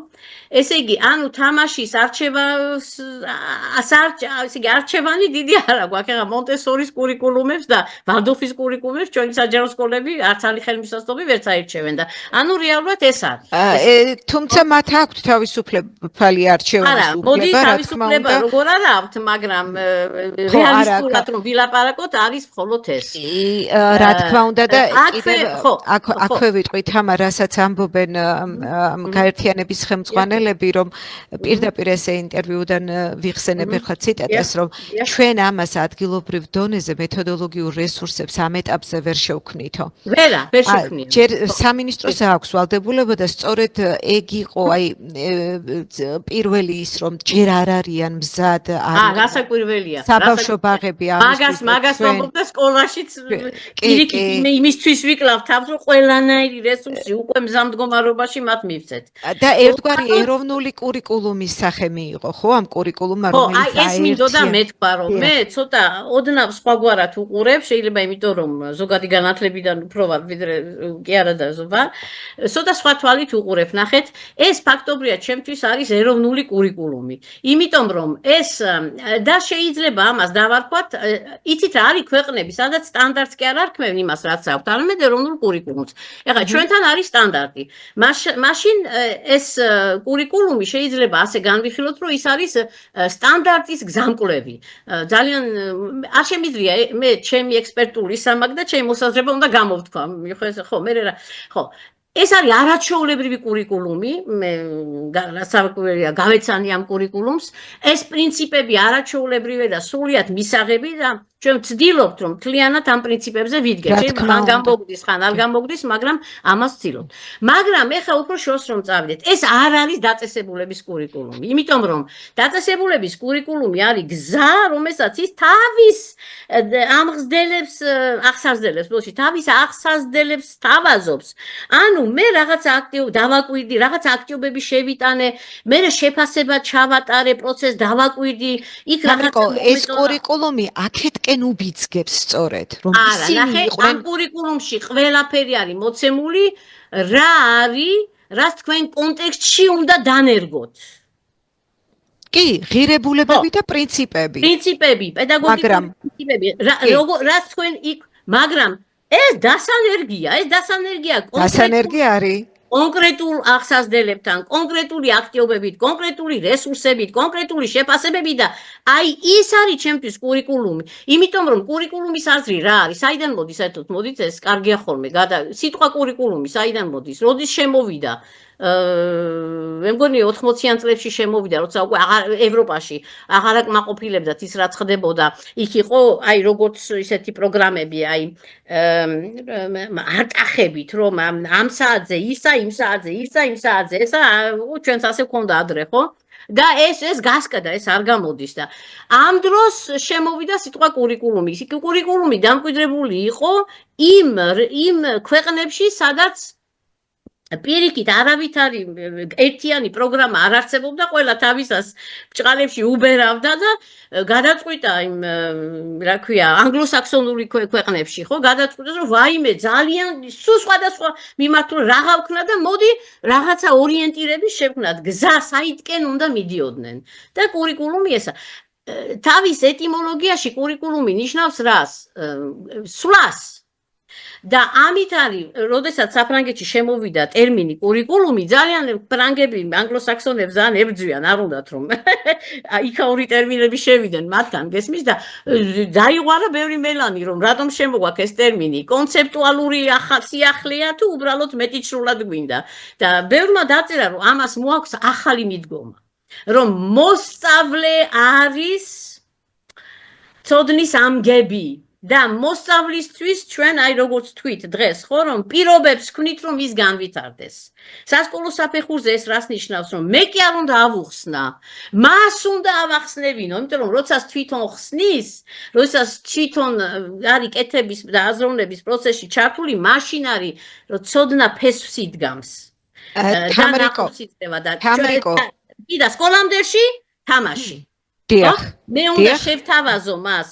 ესე იგი, ანუ თამაშის არჩევანი დიდი არა გვაქვს, ეხლა მონტესორის კურიკულუმებს და ვალდორფის კურიკულუმებს ჩვენი საჯარო სკოლები არც არის ხელმისაწვდომი ვერც აირჩევენ და ანუ რეალურად ეს არის. თუმცა მათ აქვთ თავისუფლებელი არჩევანის უფლება, რა თქმა უნდა. როგორ არა აქვთ, მაგრამ რეალისტურად რომ ვილაპარაკოთ, არის მხოლოდ ეს. რა თქმა უნდა და აქვე ვიტყვი თამარ, რასაც ამბობენ გაერთიანების ხელმძღვანელები, რომ პირდაპირ ესე ინტერვიუდან ვიხსენებ ახლა ციტატას, რომ ჩვენ ამას ადგილობრივ დონეზე მეთოდოლოგიურ რესურსებს ამ ეტაპზე ვერ შევქმნითო. ვერ შევქმნით. ჯერ სამინისტროს აქვს ვალდებულება და სწორედ ეგ იყო აი პირველი ის რომ ჯერ არ არიან მზად გასაკვირველია საბავშვო ბაღები მაგას ვამბობ და სკოლაშიც იმისთვის ვიკლავ თავს რომ ყველანაირი რესურსი უკვე მზამდგომარეობაში მათ მივცეთ და ერთგვარი ეროვნული კურიკულუმის სახე მიიღო ხო ამ კურიკულუმმა რომელიც აი ეს მინდოდა მე თქვა რომ მე ცოტა ოდნავ სხვაგვარად უყურებ შეიძლება იმიტომ რომ ზოგადი განათლებიდან უფრო ვარ ვიდრე კი არა და ზოვა ცოტა სხვა თვალით უყურებ ნახეთ ეს ფაქტობრივად ჩემთვის არის ეროვნული კურიკულუმი იმიტომ რომ ეს და შეიძლება ამას დავარქვათ იცით რა არის ქვეყნები სადაც სტანდარტს კი არ არქმევენ იმას რაც აქვთ არამედ ეროვნულ კურიკულუმს ეხლა ჩვენთან არის სტანდარტი მაშინ ეს კურიკულუმი შეიძლება ასე განვიხილოთ რომ ის არის სტანდარტის გზამკვლევი ძალიან არ შემიძლია მე ჩემი ექსპერტული სამაგ და ჩემი მოსაზრება უნდა გამოვთქვა ხო მე რა ხო ეს არის არაჩვეულებრივი კურიკულუმი მე გასაკვირია გავეცანი ამ კურიკულუმს ეს პრინციპები არაჩვეულებრივია და სრულიად მისაღები და ჩვენ ვცდილობთ რომ მთლიანად ამ პრინციპებზე ვიდგეთ შეიძლება ხან გამოგდის ხან არ გამოგდის მაგრამ ამას ვცდილობთ მაგრამ ეხლა უფრო შორს რომ წავიდეთ ეს არ არის დაწესებულების კურიკულუმი იმიტომ რომ დაწესებულების კურიკულუმი არის გზა რომელსაც ის თავის ამღზდელებს აღსაზრდელებს ბოლოში თავის აღსაზრდელებს თავაზობს ანუ მე რაღაც დავაკვირდი რაღაც აქტიობები შევიტანე მე შეფასება ჩავატარე პროცესს დავაკვირდი იქ რაღაცა ეს კურიკულუმი აქეთკენ უბიძგებს სწორედ რომ ისინი იყვნენ ამ კურიკულუმში ყველაფერი არის მოცემული რა არის რაც თქვენ კონტექსტში უნდა დანერგოთ კი ღირებულებები და პრინციპები პედაგოგიკური პრინციპები რაც თქვენ იქ მაგრამ ეს დასანერგია არის კონკრეტულ აღსაზრდებებთან, კონკრეტული აქტიობებით, კონკრეტული რესურსებით, კონკრეტული შეფასებებით და აი ის არის ჩემთვის კურიკულუმი. იმიტომ რომ კურიკულუმის აზრი რა არის? საიდან მოდის საერთოდ? მოდით ეს კარგია ხოლმე. სიტყვა კურიკულუმი საიდან მოდის? როდის შემოვიდა? მე მგონი 80-იან წლებში შემოვიდა, როცა უკვე ევროპაში აღარ აკმაყოფილებდათ ის რაც ხდებოდა. იქ იყო აი როგორც ისეთი პროგრამები, აი არტახებით, რომ ამ საათზე ისა, იმ საათზე ისა, იმ საათზე ესა, ჩვენც ასე გვქონდა ადრე, ხო? და ეს გასკდა, ეს არ გამოდის და ამ დროს შემოვიდა სიტყვა კურიკულუმი. კურიკულუმი დამკვიდრებული იყო იმ ქვეყნებში, სადაც პირიქით არავითარი ერთიანი პროგრამა არ არსებობდა, ყველა თავისას ბჭყალებში უბერავდა და გადაწყვიტა იმ რა ქვია, ანგლოსაქსონური ქვეყნებში, ხო, გადაწყვიტა რომ ვაიმე ძალიან სულ სხვადასხვა მიმართულებით რაღა ვქნა და მოდი რაღაცა ორიენტირების შევქმნათ, გზა საითკენ უნდა მიდიოდნენ. და კურიკულუმი ესა თავის ეტიმოლოგიაში კურიკულუმი ნიშნავს რას? სვლას. და ამით არის, როდესაც საფრანგეთში შემოვიდა ტერმინი კურიკულუმი, ძალიან ფრანგები, ანგლოსაქსონებს ძალიან ებრძვიან, არ უნდათ რომ იქაური ტერმინები შევიდნენ მათგან, გესმის და დაიღვარა ბევრი მელანი, რომ რატომ შემოგვაქვს ეს ტერმინი, კონცეპტუალური სიახლეა თუ უბრალოდ მეტიჩრულად გვინდა. და ბევრმა დაწერა, რომ ამას მოაქვს ახალი მიდგომა, რომ მოსწავლე არის ცოდნის ამგები. და მოსწავლისთვის ჩვენ აი როგორც თქვით დღეს ხო რომ პირობებს ვქნით რომ ის განვითარდეს. სასკოლო საფეხურზე ეს რას ნიშნავს რომ მე კი არ უნდა ავუხსნა, მას უნდა ავახსნევინო, იმიტომ რომ როდესაც თვითონ ხსნის, როდესაც თვითონ არის კეთების და აზროვნების პროცესში ჩართული, მაშინ არის რომ ცოდნა ფესვს იდგამს. თამრიკო და სკოლამდეში თამაში. დიახ. მე უნდა შევთავაზო მას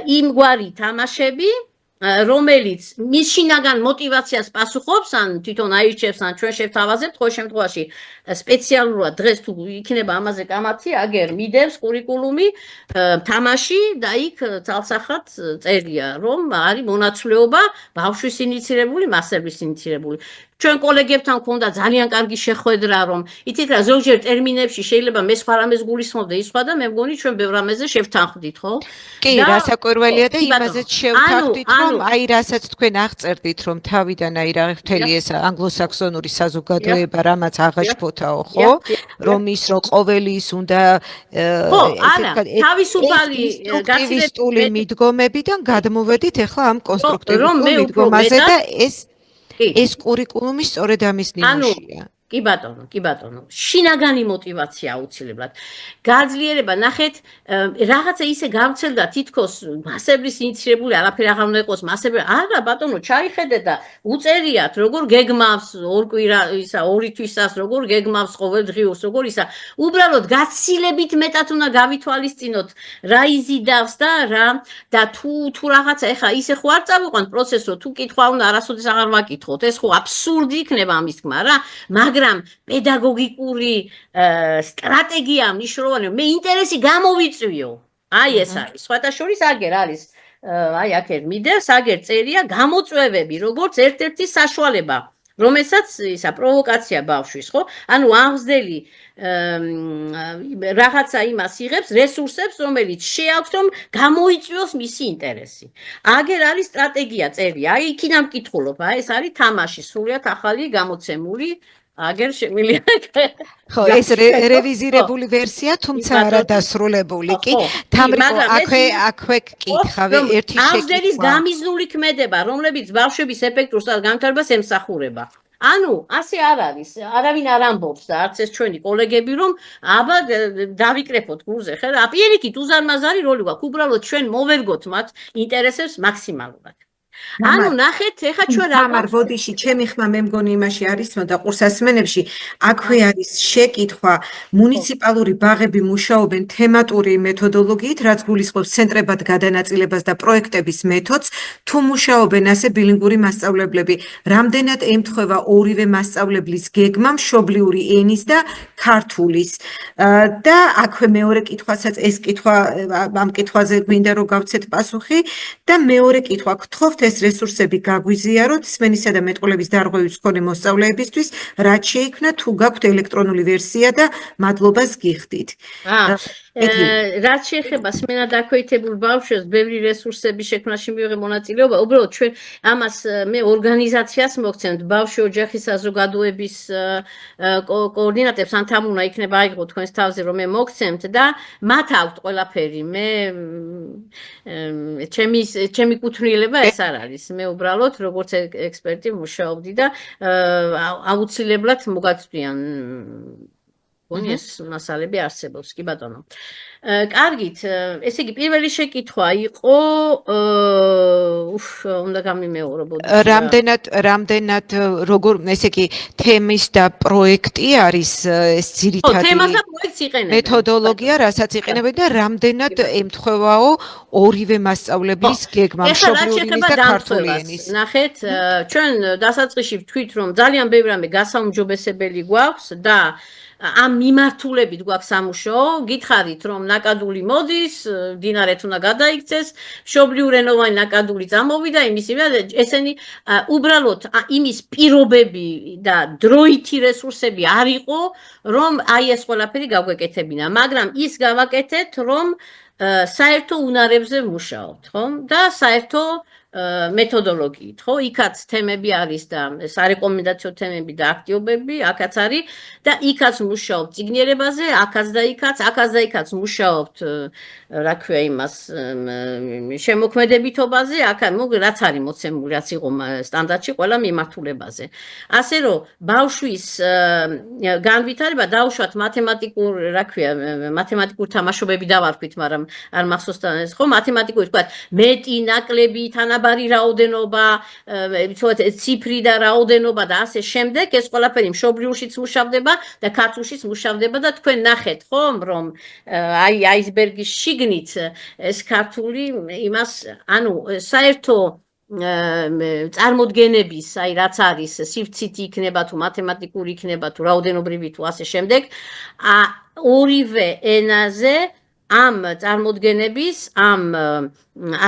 იმგვარი თამაშები რომელიც მის შინაგან მოტივაციას პასუხობს ან თვითონ აირჩევს ან ჩვენ შევთავაზებთ ყოველ შემთხვევაში სპეციალურად დღეს თუ იქნება ამაზე კამათი აგერ მიდევს კურიკულუმი თამაში და იქ ძალსახად წერია რომ არის მონაცვლეობა ბავშვის ინიცირებული მასების ინიცირებული ჩვენ კოლეგებთან ქონდა ძალიან კარგი შეხვედრა რომ იცით რა ზოგჯერ ტერმინებში შეიძლება მე სხვა რამეს გულისხმობ და ის სხვა და მე მგონი ჩვენ ბევრ რამეზე შევთანხმდით ხო კი რასაკვირველია და იმაზეც შევთანხმდით რომ აი რასაც თქვენ აღწერდით რომ თავიდან აი რა მთელი ეს ანგლოსაქსონური საზოგადოება რამაც აღაშფოთაო ხო რომ ის რომ ყოველი ის უნდა თავისუფალი გაცილებული მიდგომებიდან გადმოვედით ახლა ამ კონსტრუქტიულ მიდგომაზე და ეს კურიკულუმი სწორედ ამის ნიმუშია. კი ბატონო. შინაგანი მოტივაცია აუცილებლად. გაძლიერება, ნახეთ, რაღაცა ისე გამცელდა თითქოს მასების ინიცირებული არაფერი აღარ უნდა იყოს მასები. არა ბატონო, ჩაიხედე და უწერიათ, როგორ გეგმავს ორი თვისას, როგორ გეგმავს ყოველდღიურს, როგორ ისა. უბრალოდ გაცილებით მეტად უნდა გავითვალისწინოთ რა იზიდავს და რა და თუ რაღაცა ეხა ისე ხო არ წავიყვანთ პროცესს, რომ თუ კითხვა უნდა არასოდეს აღარ ვაკითხოთ. ეს ხო აბსურდი იქნება ამის თქმა რა. მაგრამ პედაგოგიკური სტრატეგია მნიშვნელოვანია. მე ინტერესი გამოვიწვიო. აი ეს არის. სხვათა შორის აგერ არის აი აქ მიდევს, აგერ წერია გამოწვევები, როგორც ერთ-ერთი საშუალება, რომელსაც ისა პროვოკაცია ბავშვის, ხო? ანუ აღზრდელი რაღაცა იმას იღებს, რესურსებს, რომელიც შეაქვს, რომ გამოიწვიოს მისი ინტერესი. აგერ არის სტრატეგია წერია. აი იქიდან მკითხულობ, აი ეს არის თამაში, სრულიად ახალი გამოცემული აგერ შემილია ხო ეს რევიზირებული ვერსია თუმცა არა დასრულებული კი თამრიკო აქვე კითხავი ერთი შეკითხვა აღზრდის გამიზნული ქმედება რომლებიც ბავშვების ეფექტურ განვითარებას ემსახურება ანუ ასე არ არის არავინ არ ამბობს და არც ეს ჩვენი კოლეგები რომ აბა დავიკრეფოთ გულზე ხე აპირიქით უზარმაზარი როლი გვაქვს უბრალოდ ჩვენ მოვერგოთ მათ ინტერესებს მაქსიმალურად ანუ ნახეთ ეხა ჩვენ რა თამარ ბოდიში ჩემი ხმა მე მგონი იმაში არის და ყურსასმენებში აქვე არის შეკითხვა მუნიციპალური ბაღები მუშაობენ თემატური მეთოდოლოგიით რაც გულისხმობს ცენტრებად გადანაწილებას და პროექტების მეთოდს თუ მუშაობენ ასე ბილინგური მასწავლებლები რამდენად ემთხვევა ორივე მასწავლებლის გეგმა მშობლიური ენის და ქართულის და აქვე მეორე კითხვასაც ეს კითხვა ამ კითხვაზე გვინდა რომ გავცეთ პასუხი და მეორე კითხვა გთხოვთ ეს რესურსები გაგვიზიაროთ სმენისა და მეტყველების დარღვევის მქონე მოსწავლეებისთვის რაც შეიქმნა თუ გაქვთ ელექტრონული ვერსია და მადლობას გიხდით რაც შეეხება სმენადაქვეითებულ ბავშვებს ბევრი რესურსების შექმნაში მივიღე მონაწილეობა უბრალოდ ჩვენ ამას მე ორგანიზაციას მოგცემთ ბავშვი ოჯახის საზოგადოების კოორდინატორებს ან თან უნდა იქნება აიღო თქვენს თავზე რომ მე მოგცემთ და მათ აქვთ ყველაფერი მე ჩემი კუთვნილება ეს არ არის მე უბრალოდ როგორც ექსპერტი მუშაობდი და აუცილებლად მოგაცვიან გონი ეს მასალები არსებობს კი ბატონო კარგით ესე იგი პირველი შეკითხვა იყო უნდა გამიმეორებოდი რამდენად როგორ ესე იგი თემის და პროექტი არის ეს ძირითადი თემას და პროექტს იყენებენ მეთოდოლოგია რასაც იყენებენ და რამდენად ემთხვევაო ორივე მასწავლებლის გეგმა მშობლიური ენის და ქართული ენის ნახეთ ჩვენ დასაწყისში ვთქვით რომ ძალიან ბევრი რამე გასაუმჯობესებელი გვაქვს და ამ მიმართულებით გვაქვს სამუშაო, გითხარით რომ ნაკადული მოდის, დინარეთ უნდა გადაიქცეს, მშობლიურენოვანი ნაკადული წამოვიდა, ესენი უბრალოდ იმის პირობები და დროითი რესურსები არ იყო, რომ აი ეს ყველაფერი გავგეკეთებინა, მაგრამ ის გავაკეთეთ, რომ საერთო უნარებზე ვმუშაობთ, ხო? და საერთო მეთოდოლოგიით, ხო? იქაც თემები არის და სარეკომენდაციო თემები და აქტიობები, აქაც არის და იქაც მუშაობთ წიგნიერებაზე, აქაც და იქაც მუშაობთ, რა ქვია იმას, შემოქმედებითობაზე, რაც არის მოცემული, რაც იყო სტანდარტში ყველა მიმართულებაზე. ასე რომ ბავშვის განვითარება დაუშვათ მათემატიკურ თამაშობები დავარქვით, მაგრამ არ მახსოვს თან ეს, ხო? მათემატიკური თქვა მეტი, ნაკლები, თანაბარი დაბარი რაოდენობა, ვთქვათ, ციფრი და რაოდენობა და ასე შემდეგ, ეს ყველაფერი მშობლიურშიც მუშავდება და ქართულშიც მუშავდება და თქვენ ნახეთ, ხო, რომ აი აისბერგის შიგნით ეს ქართული იმას, ანუ საერთო წარმოდგენების, აი რაც არის სივრცითი იქნება თუ მათემატიკური იქნება თუ რაოდენობრივი თუ ასე შემდეგ, ორივე ენაზე ამ წარმოდგენების, ამ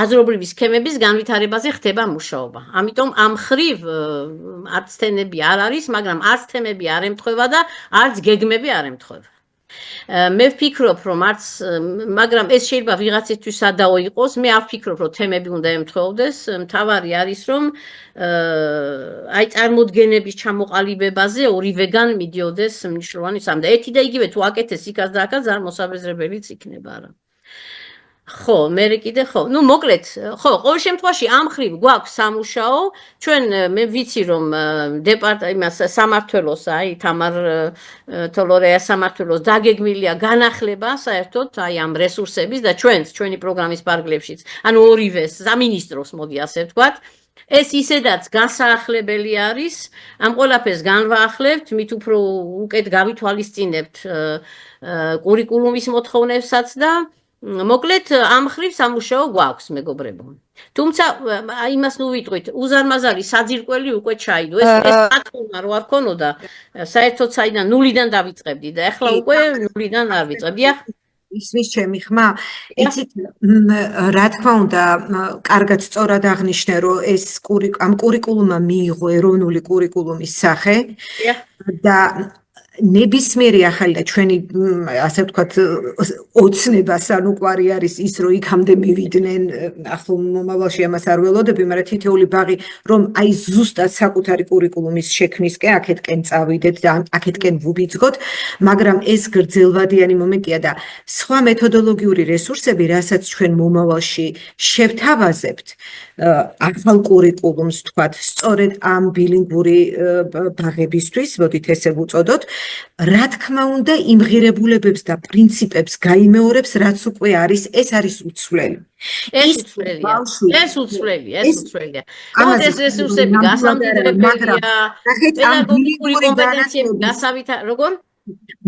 აზრობრივი სქემების განვითარებაზე ხდება მუშაობა. ამიტომ ამ ხრივ არც თემები არ არის, მაგრამ არც თემები არ ემთხვევა და არც გეგმები არ ემთხვევა. მე ვფიქრობ, რომ არც, მაგრამ ეს შეიძლება ვიღაცისთვის სადაო იყოს, მე არ ვფიქრობ, რომ თემები უნდა ემთხვეოდეს, მთავარი არის, რომ აი წარმოდგენების ჩამოყალიბებაზე ორივეგან მიდიოდეს მნიშვნელოვანი სამ და ერთი და იგივე თუ აკეთეს იქაც და აქაც არ მოსაბეზრებელიც იქნება არა. ხო, მე კიდე ხო. ნუ მოკლედ, ხო, ყოველ შემთხვევაში ამ ხრივ გვაქვს სამუშაო, ჩვენ მე ვიცი რომ იმას სამართლოს, აი თამარ თოლორეას სამართლოს დაგეგმილია განახლება საერთოდ აი ამ რესურსების და ჩვენი პროგრამის პარგლებშიც. ანუ ორივე სამინისტროს მოდი ასე ვთქვათ. ეს ისედაც განსაახლებელი არის, ამ ყველაფერს განვაახლებთ, მით უფრო უკეთ გავითვალისწინებთ კურიკულუმის მოთხოვნებსაც და მოკლედ ამ ხრივ სამუშაო გვაქვს მეგობრებო. თუმცა იმას ნუ ვიტყვით, უზარმაზარი საძირკველი უკვე ჩაიდო. ეს პატონა რო არ ქონოდა, საერთოდ საიდან ნულიდან დავიწყებდი და ახლა უკვე ნულიდან არ ვიწყებდი. ისმის ჩემი ხმა, იცით, რა თქმა უნდა, კარგად სწორად აღნიშნე, რომ ეს ამ კურიკულუმმა მიიღო ეროვნული კურიკულუმის სახე და ნებისმიერი ახალი და ჩვენი ასე ვთქვათ ოცნებას ან უყვარი არის ის რომ იქამდე მივიდნენ ახლა მომავალში ამას არ ველოდები მაგრამ თითეული ბაღი რომ აი ზუსტად საკუთარი კურიკულუმის შექმნისკენ აქეთკენ წავიდეთ და აქეთკენ ვუბიძგოთ მაგრამ ეს გრძელვადიანი მომენტია და სხვა მეთოდოლოგიური რესურსები რასაც ჩვენ მომავალში შევთავაზებთ ახალ კურიკულუმს ვთქვათ სწორედ ამ ბილინგური ბაღებისთვის მოდით ესე ვუწოდოთ რა თქმა უნდა იმ ღირებულებებს და პრინციპებს გაიმეორებს რაც უკვე არის ეს არის უცვლელი ეს უცვლელია ეს რესურსები გასამდიდრებელია პედაგოგიკური კომპეტენციები გასავითარ როგორ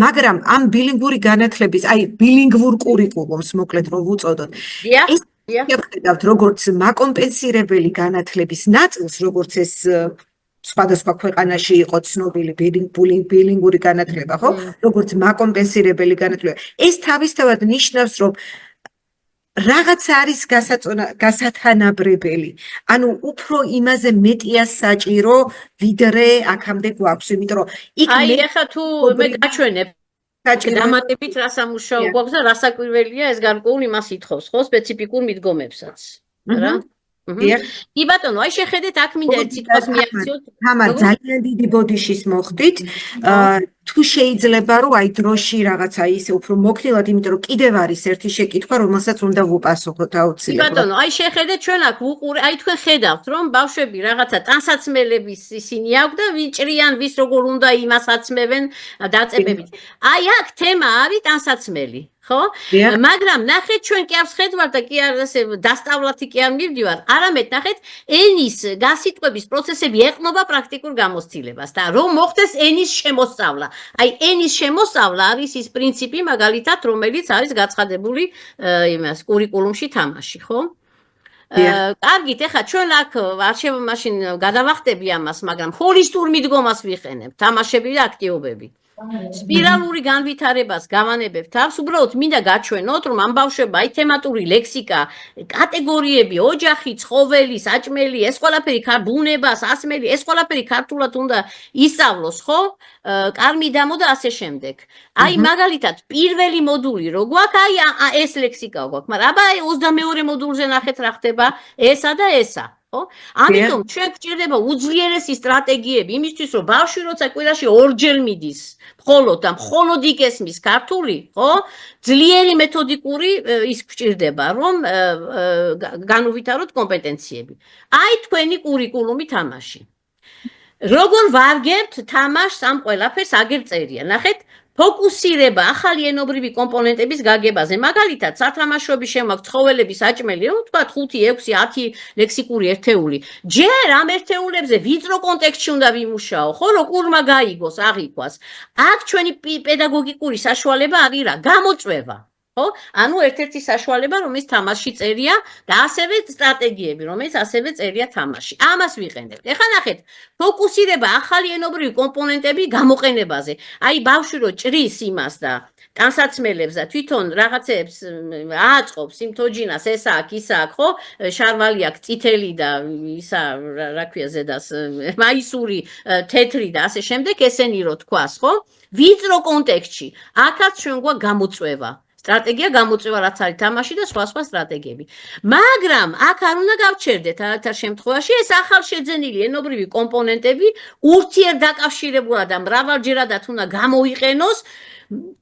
მაგრამ ამ ბილინგური განათლების აი ბილინგურ კურიკულუმს მოკლედ რომ ვუწოდოთ ეს შევხედავთ როგორც მაკომპენსირებელი განათლების ნაწილს როგორც ეს სხვადასხვა ქვეყანაში იყო ცნობილი ბილინგური განათლება ხო როგორც მაკომპენსირებელი განათლება ეს თავისთავად ნიშნავს რომ რაღაც არის გასათანაბრებელი ანუ უფრო იმაზე მეტია საჭირო ვიდრე აქამდე გვაქვს იმიტომ რომ იქ აი ახლა თუ მე გაჩვენებ დამატებით რა სამუშაო გვაქვს და რასაკვირველია ეს გარკვეულ იმას ითხოვს ხო სპეციფიკურ მიდგომებსაც რა კი ბატონო აი შეხედეთ აქ მინდა ერთ სიტყვას მიაქციოთ თამარ ძალიან დიდი ბოდიშის მოხდით თუ შეიძლება რომ აი დროში რაღაცა ისე უფრო მოქნილად იმიტომ რომ კიდევ არის ერთი შეკითხვა რომელსაც უნდა ვუპასუხოთ აუცილებლად ბატონო აი შეხედეთ ჩვენ აქ ვუყურე აი თქვენ ხედავთ რომ ბავშვები რაღაცა ტანსაცმელების ისინი აქვს და ვიჭრიან ვის როგორ უნდა იმას აცმევენ დაწებებით აი აქ თემა არის ტანსაცმელი ხო მაგრამ ნახეთ ჩვენ კი არ ვხედავთ და კი არ ასე დასწავლათი კი არ მივდივარ არამედ ნახეთ ენის გასიტყვების პროცესები ეყრდნობა პრაქტიკულ გამოცდილებას და რომ მოხდეს ენის შემოსწავლა აი ენის შემოსწავლა არის ის პრინციპი მაგალითად რომელიც არის გაცხადებული იმას კურიკულუმში თამაში ხო კარგით ეხლა ჩვენ აქ არჩევ მაშინ გადავახტები ამას მაგრამ ჰოლისტურ მიდგომას ვიყენებ თამაშები და აქტივობები სპირალური განვითარებას გავანებებ თავს, უბრალოდ მინდა გაჩვენოთ, რომ ამ ბავშვებმა აი თემატური ლექსიკა, კატეგორიები, ოჯახი, ცხოველი, საჭმელი, ეს ყველაფერი ბუნება, სასმელი, ეს ყველაფერი ქართულად უნდა ისწავლოს, ხო? კარმიდამო და ასე შემდეგ. აი მაგალითად, პირველი მოდული რო გვაქვს, აი ეს ლექსიკა გვაქვს, მაგრამ აბა 22 მოდულზე ნახეთ რა ხდება, ესა და ესა. ამიტომ ჩვენ გვჭირდება უძლიერესი სტრატეგიები იმისთვის რომ ბავშვი როცა კვირაში ორჯერ მიდის მხოლოდ და მხოლოდ იგესმის ქართული ხო ძლიერი მეთოდიკური ის გვჭირდება რომ განუვითაროთ კომპეტენციები აი თქვენი კურიკულუმი თამაში როგორ ვარგებთ თამაშს ამ ყველაფერს აგერ წერია ნახეთ ფოკუსირება ახალი ენობრივი კომპონენტების გაგებაზე. მაგალითად, სათამაშოების შემოგვაქვს ცხოველების საჭმელი, თქვა 5, 6, 10 ლექსიკური ერთეული. ჯერ ამ ერთეულებზე ვიწრო კონტექსტში უნდა ვიმუშაო, ხო, რომ კურმა გაიგოს, აღიქვას. აქ ჩვენი პედაგოგიკური საშუალება არის რა? გამოწვევა. ხო? ანუ ერთ-ერთი საშუალება, რომელიც თამაში წერია და ასევე სტრატეგიები, რომელიც ასევე წერია თამაში. ამას ვიყენებთ. ეხლა ნახეთ, ფოკუსირება ახალი ენობრივი კომპონენტები გამოყენებაზე. აი ბავშვი რო ჭრის იმას და ტანსაცმელებს და თვითონ რაღაცებს ააწყობს იმ თოჯინას, ესა აქ, ისა აქ, ხო? შარვალი აქ, წითელი და ისა, რა ქვია ზედას, მაისური, თეთრი და ასე შემდეგ, ესენი რო თქვას, ხო? ვიწრო კონტექსტში. აქაც ჩვენ გვაქვს გამოწვევა. სტრატეგია გამოწვევა რაც არის თამაში და სხვა სტრატეგიები. მაგრამ აქ არ უნდა გავჩერდეთ არათა შემთხვევაში ეს ახალშეძენილი ენობრივი კომპონენტები ურთიერთდაკავშირებულად და მრავალჯერადაც უნდა გამოიყენოს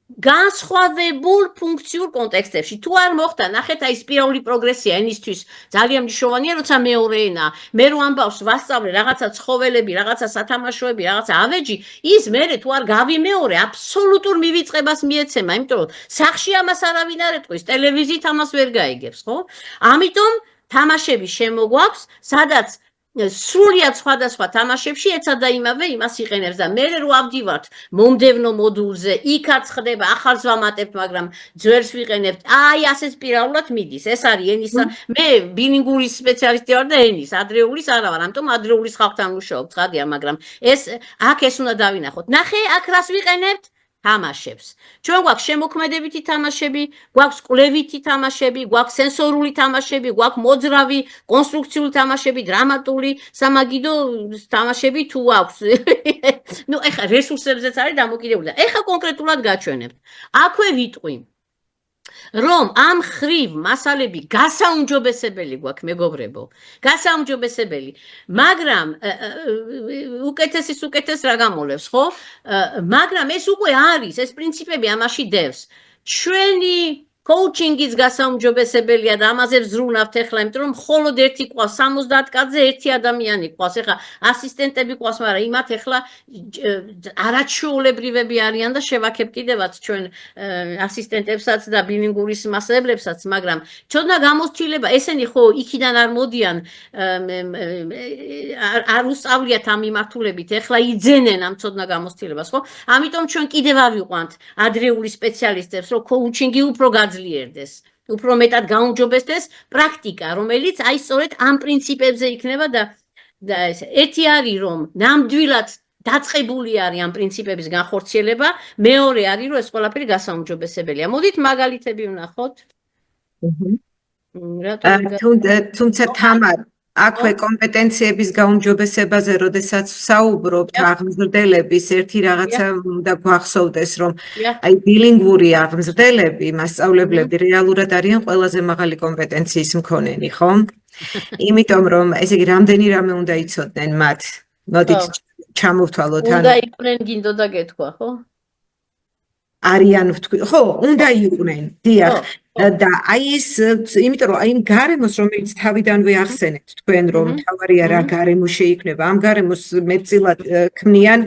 განსხვავებულ ფუნქციურ კონტექსტებში. თუ არ მოხდა, ნახეთ აი სპირალური პროგრესია ენისთვის ძალიან მნიშვნელოვანია, როცა მეორე ენა. მე რო ამბავს ვასწავლე რაღაცა ცხოველები, რაღაცა სათამაშოები, რაღაცა ავეჯი, ის მერე თუ არ გავიმეორე, აბსოლუტურ მივიწყებას მიეცემა, იმიტომ რომ სახში ამას არავინ არ ეტყვის, ტელევიზიით ამას ვერ გაიგებს, ხო? ამიტომ თამაშები შემოგვაქვს, სადაც სრულიად სხვადასხვა თამაშებში ეცა და იმავე იმას იყენებს და მე რო ავდივართ მომდევნო მოდულზე, იქაც ხდება, ახალს ვამატებთ, მაგრამ ძვერს ვიყენებთ. აი ასე სპირალურად მიდის. ეს არის ენისა. მე ბილინგურის სპეციალისტი ვარ და ენის, ადრეულის არა ვარ, ამიტომ ადრეულის ხალხთან ვმუშაობ, ცხადია, მაგრამ ეს უნდა დავინახოთ. ნახე, აქ რას ვიყენებთ? თამაშებს. ჩვენ გვაქვს შემოქმედებითი თამაშები, გვაქვს კვლევითი თამაშები, გვაქვს სენსორული თამაშები, გვაქვს მოძრავი, კონსტრუქციული თამაშები, დრამატული, სამაგიდო თამაშები თუ აქვს. ნუ ეხლა რესურსებზეც არის დამოკიდებული. ეხლა კონკრეტულად გაჩვენებთ. აქვე ვიტყვი რომ ამ ხრივ მასალები გასაუმჯობესებელი გვაქვს მეგობრებო, გასაუმჯობესებელი, მაგრამ უკეთეს რა გამოლევს, ხო? მაგრამ ეს უკვე არის, ეს პრინციპები ამაში დევს. ჩვენი coaching-ის გასაუმჯობესებელია და ამაზე ვზრუნავთ ახლა, იმიტომ რომ მხოლოდ ერთი ყავს 70 კაცზე ერთი ადამიანი ყავს. ახლა ასისტენტები ყავს, მაგრამ იმათ ახლა არაჩვეულებრივები არიან და შევაქებ კიდევაც ჩვენ ასისტენტებსაც და ბილინგურის მასწავლებლებსაც, მაგრამ ცოდნა გამოცდილება, ესენი ხო იქიდან არ მოდიან, არ უსწავლიათ ამ მიმართულებით, ახლა იძენენ ამ ცოდნა გამოცდილებას, ხო? ამიტომ ჩვენ კიდევ ავიყვანთ ადრეული სპეციალისტებს, რომ coaching-ი უფრო გაძლიერდეს, უფრო მეტად გაუმჯობესდეს პრაქტიკა, რომელიც აი სწორედ ამ პრინციპებზე იქნება და ერთი არის რომ ნამდვილად დაწყებული არის ამ პრინციპების განხორციელება, მეორე არის რომ ეს ყველაფერი გასაუმჯობესებელია. მოდით მაგალითები ვნახოთ. თუმცა თამარ აქვე კომპეტენციების გაუმჯობესებაზე, როდესაც საუბრობთ აღმზრდელების, ერთი რაღაცა უნდა გვახსოვდეს, რომ აი ბილინგური აღმზრდელები, მასწავლებლები რეალურად არიან ყველაზე მაღალი კომპეტენციის მქონენი, ხო? იმიტომ რომ ესე იგი რამდენი რამე უნდა იცოდნენ მათ. მოდით ჩამოვთვალოთ ან უნდა იყვნენ გინდოდა გეთქვა, ხო? არიან ვთქვი, ხო, უნდა იყვნენ, დიახ. და აი ეს, იმიტომ რომ აი გარემოს, რომელიც თავიდანვე ახსენეთ თქვენ, რომ თავარია რა გარემო შეიქმნება, ამ გარემოს მეტწილად ქმნიან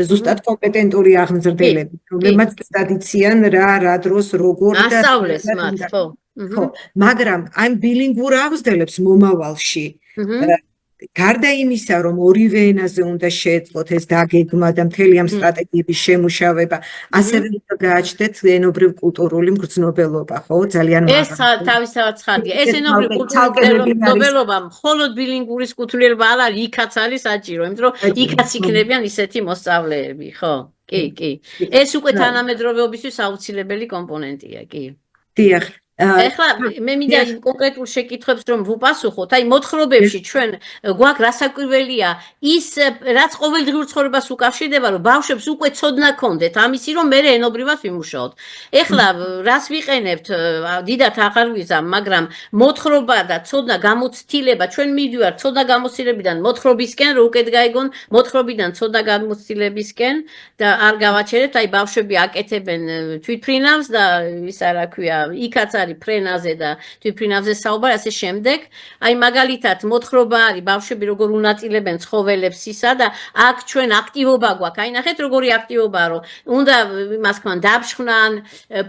ზუსტად კომპეტენტური აღმზრდელები, რომლებმაც ცდადიციან რა დროს, როგორ და ასწავლეს მათ, ხო. ხო, მაგრამ აი ბილინგურ აღმზრდელებს მომავალში გარდა იმისა, რომ ორივე ენაზე უნდა შეეწყოთ ეს დაგეგმა და მთელი ამ სტრატეგიების შემუშავება, ასევე უნდა გააჩნდეთ ენობრივ კულტურული მგრძნობელობა, ხო? ძალიან მაგარი. ეს თავისთავად ცხადია. ეს ენობრივ კულტურული მგრძნობელობა მხოლოდ ბილინგურის კუთვნილება არ არის, იქაც არის საჭირო, იმიტომ რომ იქაც იქნებიან ისეთი მოსწავლეები, ხო? კი. ეს უკვე თანამედროვეობისთვის აუცილებელი კომპონენტია, კი. დიახ. ეხლა მე მინდა კონკრეტულ შეკითხვებს რომ ვუპასუხოთ, აი მოთხრობებში ჩვენ გვაქვს რასაკვირველია ის რაც ყოველდღიურ ცხოვრებას უკავშირდება, რომ ბავშვებს უკვე ცოდნა ქონდეთ ამისი, რომ მე ენობრივად ვიმუშაოთ. ეხლა რას ვიყენებთ, დიდათ აღარ ვიზამ, მაგრამ მოთხრობა და ცოდნა გამოცდილება, ჩვენ მივდივართ ცოდნა გამოცდილებიდან მოთხრობისკენ, რომ უკეთ გაიგონ, მოთხრობიდან ცოდნა გამოცდილებისკენ და არ გავაჩერებთ, აი ბავშვები აკეთებენ თვითფრინავს და ისა რა ქვია, იქაც არის ფრენაზე და თვითფრინავზე საუბარი, ასე შემდეგ. აი მაგალითად, მოთხრობა არის ბავშვები როგორ უნაწილებენ ცხოველებს ისა და აქ ჩვენ აქტივობა გვაქვს. აი ნახეთ როგორი აქტივობაა, რომ უნდა იმას თქვან დაფშვნან,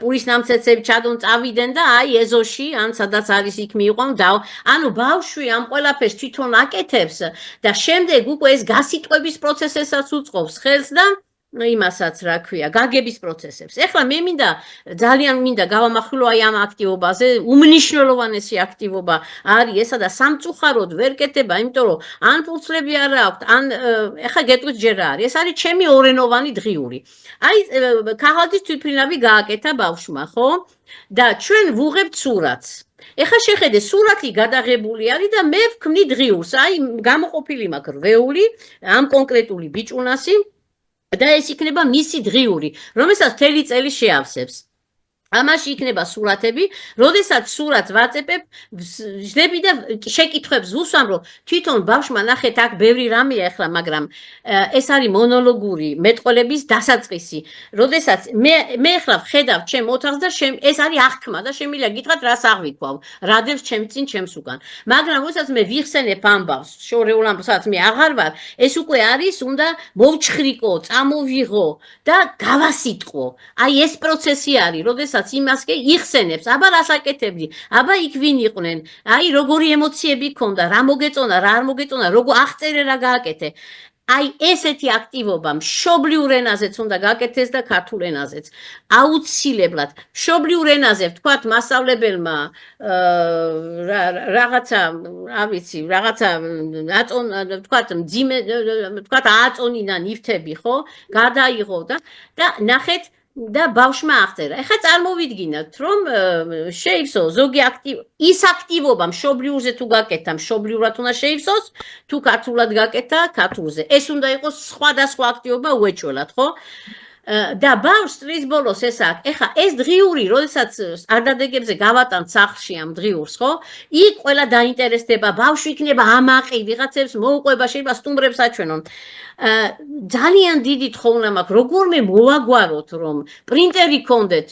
პურის ნამცეცები ჩადონ, წავიდნენ და აი ეზოში, ან სადაც არის იქ მიიყვან და ანუ ბავშვი ამ ყველაფერს თვითონ აკეთებს და შემდეგ უკვე ეს გასიტყვების პროცესებსაც უწყობს ხელს და იმასაც რა ქვია, გაგების პროცესებს. ეხლა მე ძალიან მინდა გავამახვილო აი ამ აქტივობაზე, უმნიშვნელოვანესი აქტივობა არის ესა და სამწუხაროდ ვერ კეთება, იმიტომ რომ ან ფურცლები არ აქვს, ან ეხლა გეტყვით ჯერ რა არის. ეს არის ჩემი ორენოვანი დღიური. აი ქაღალდის თვითფრინავი გააკეთა ბავშვმა, ხო? და ჩვენ ვუღებთ სურათს. ეხლა შეხედე, სურათი გადაღებული არის და მე ვქმნი დღიურს. აი გამოყოფილი მაქვს რვეული, ამ კონკრეტული ბიჭუნასი და ეს იქნება მისი დღიური, რომელსაც მთელი წელი შეავსებს. ამაში იქნება სურათები, როდესაც სურათს ვაწეპებ, ვждები და შეკითხვებს ვუსვამ, რომ თვითონ ბავშვმა ნახეთ აქ ბევრი რამეა ახლა, მაგრამ ეს არის მონოლოგური მეტყველების დასაწყისი. როდესაც მე ახლა ვხედავ ჩემ ოთახს და ეს არის აღქმა და შემიძლია გითხრათ რას აღვიქვავ, რა დევს ჩემ წინ, ჩემს უკან. მაგრამ როდესაც მე ვიხსენებ ამბავს, შორეულ ამბავს, სადაც მე აღარ ვარ, ეს უკვე არის უნდა მოვჩხრიკო, წამოვიღო და გავასიტყვო. აი ეს პროცესი არის, როდესაც იმას კი იხსენებს, აბა რას აკეთებდი, აბა იქ ვინ იყვნენ, აი როგორი ემოციები ქონდა, რა მოგეწონა, რა არ მოგეწონა, როგორ აღწერე რა გააკეთე. აი ესეთი აქტივობა მშობლიურ ენაზეც უნდა გააკეთეს და ქართულ ენაზეც. აუცილებლად მშობლიურ ენაზე ვთქვათ მასწავლებელმა რაღაცა, რა ვიცი, რაღაცა ვთქვათ მძიმე, ვთქვათ ააწონინა ნივთები, ხო? გადაიღო და ნახეთ და ბავშვმა აღწერა. ეხლა წარმოვიდგინოთ, რომ შეივსო ზოგი ის აქტივობა მშობლიურზე თუ გაკეთა, მშობლიურად უნდა შეივსოს, თუ ქართულად გაკეთა, ქართულზე. ეს უნდა იყოს სხვადასხვა აქტივობა უეჭველად, ხო? და ბავშვს წლის ბოლოს ეს აქვს. ეხლა ეს დღიური, როდესაც არდადეგებზე გავატანთ სახლში ამ დღიურს, ხო? იქ ყველა დაინტერესდება, ბავშვი იქნება ამაყი, ვიღაცებს მოუყვება, შეიძლება სტუმრებს აჩვენონ. ძალიან დიდი თხოვნა მაქვს, როგორ მე მოვაგვაროთ, რომ პრინტერი გქონდეთ,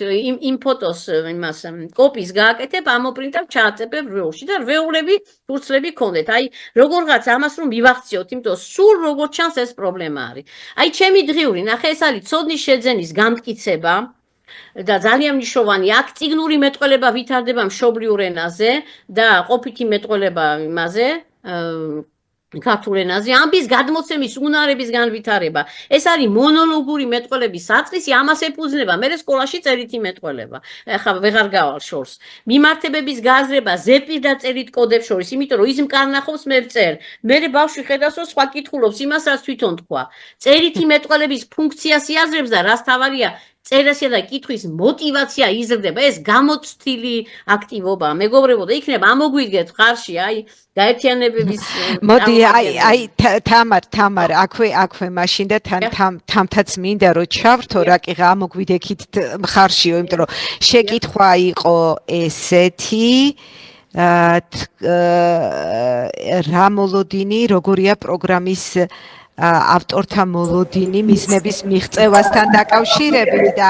იმ ფოტოს იმას კოპის გააკეთებ, ამოპრინტავ, ჩააწებებ რვეულში და რვეულები, ფურცლები გქონდეთ. აი, როგორღაც ამას რომ მივახციოთ, იმიტომ სულ როგორ ჩანს ეს პრობლემა არის. აი, ჩემი დღიური, ნახე, ეს არის ცოდნის შეძენის გამტკიცება და ძალიან მნიშვნელოვანი. აქ წიგნური მეტყველება ვითარდება მშობლიურ ენაზე და ყოფითი მეტყველება იმაზე, ქართულ ენაზე, ამბის გადმოცემის უნარების განვითარება. ეს არის მონოლოგური მეტყველების საწყისი, ამას ეფუძნება მე სკოლაში წერითი მეტყველება. ახლა ვეღარ გავალ შორს. მიმართებების გააზრება ზეპირ და წერით კოდებს შორის, იმიტომ რომ ის მკარნახობს მე ვწერ. მე ბავშვი ხედავს, რომ სხვა კითხულობს იმას, რაც თვითონ თქვა. წერითი მეტყველების ფუნქციას იაზრებს და რას თავარია წერასია და კითხვის мотивация იზრდება. ეს გამოცდილი აქტივობაა. მეგობრებო, და იქნება ამოგვიდგეთ ხარში, აი გაერთიანებების მოდი აი თამარ აქვე მაშინ და თამთაც მინდა რომ ჩავრთო რა კი გამოგვიდექით ხარშიო, იმიტომ რომ შეკითხვა იყო ესეთი რა მოლოდინი, როგორია პროგრამის ავტორთა მოლოდინი მიზნების მიღწევასთან დაკავშირებით და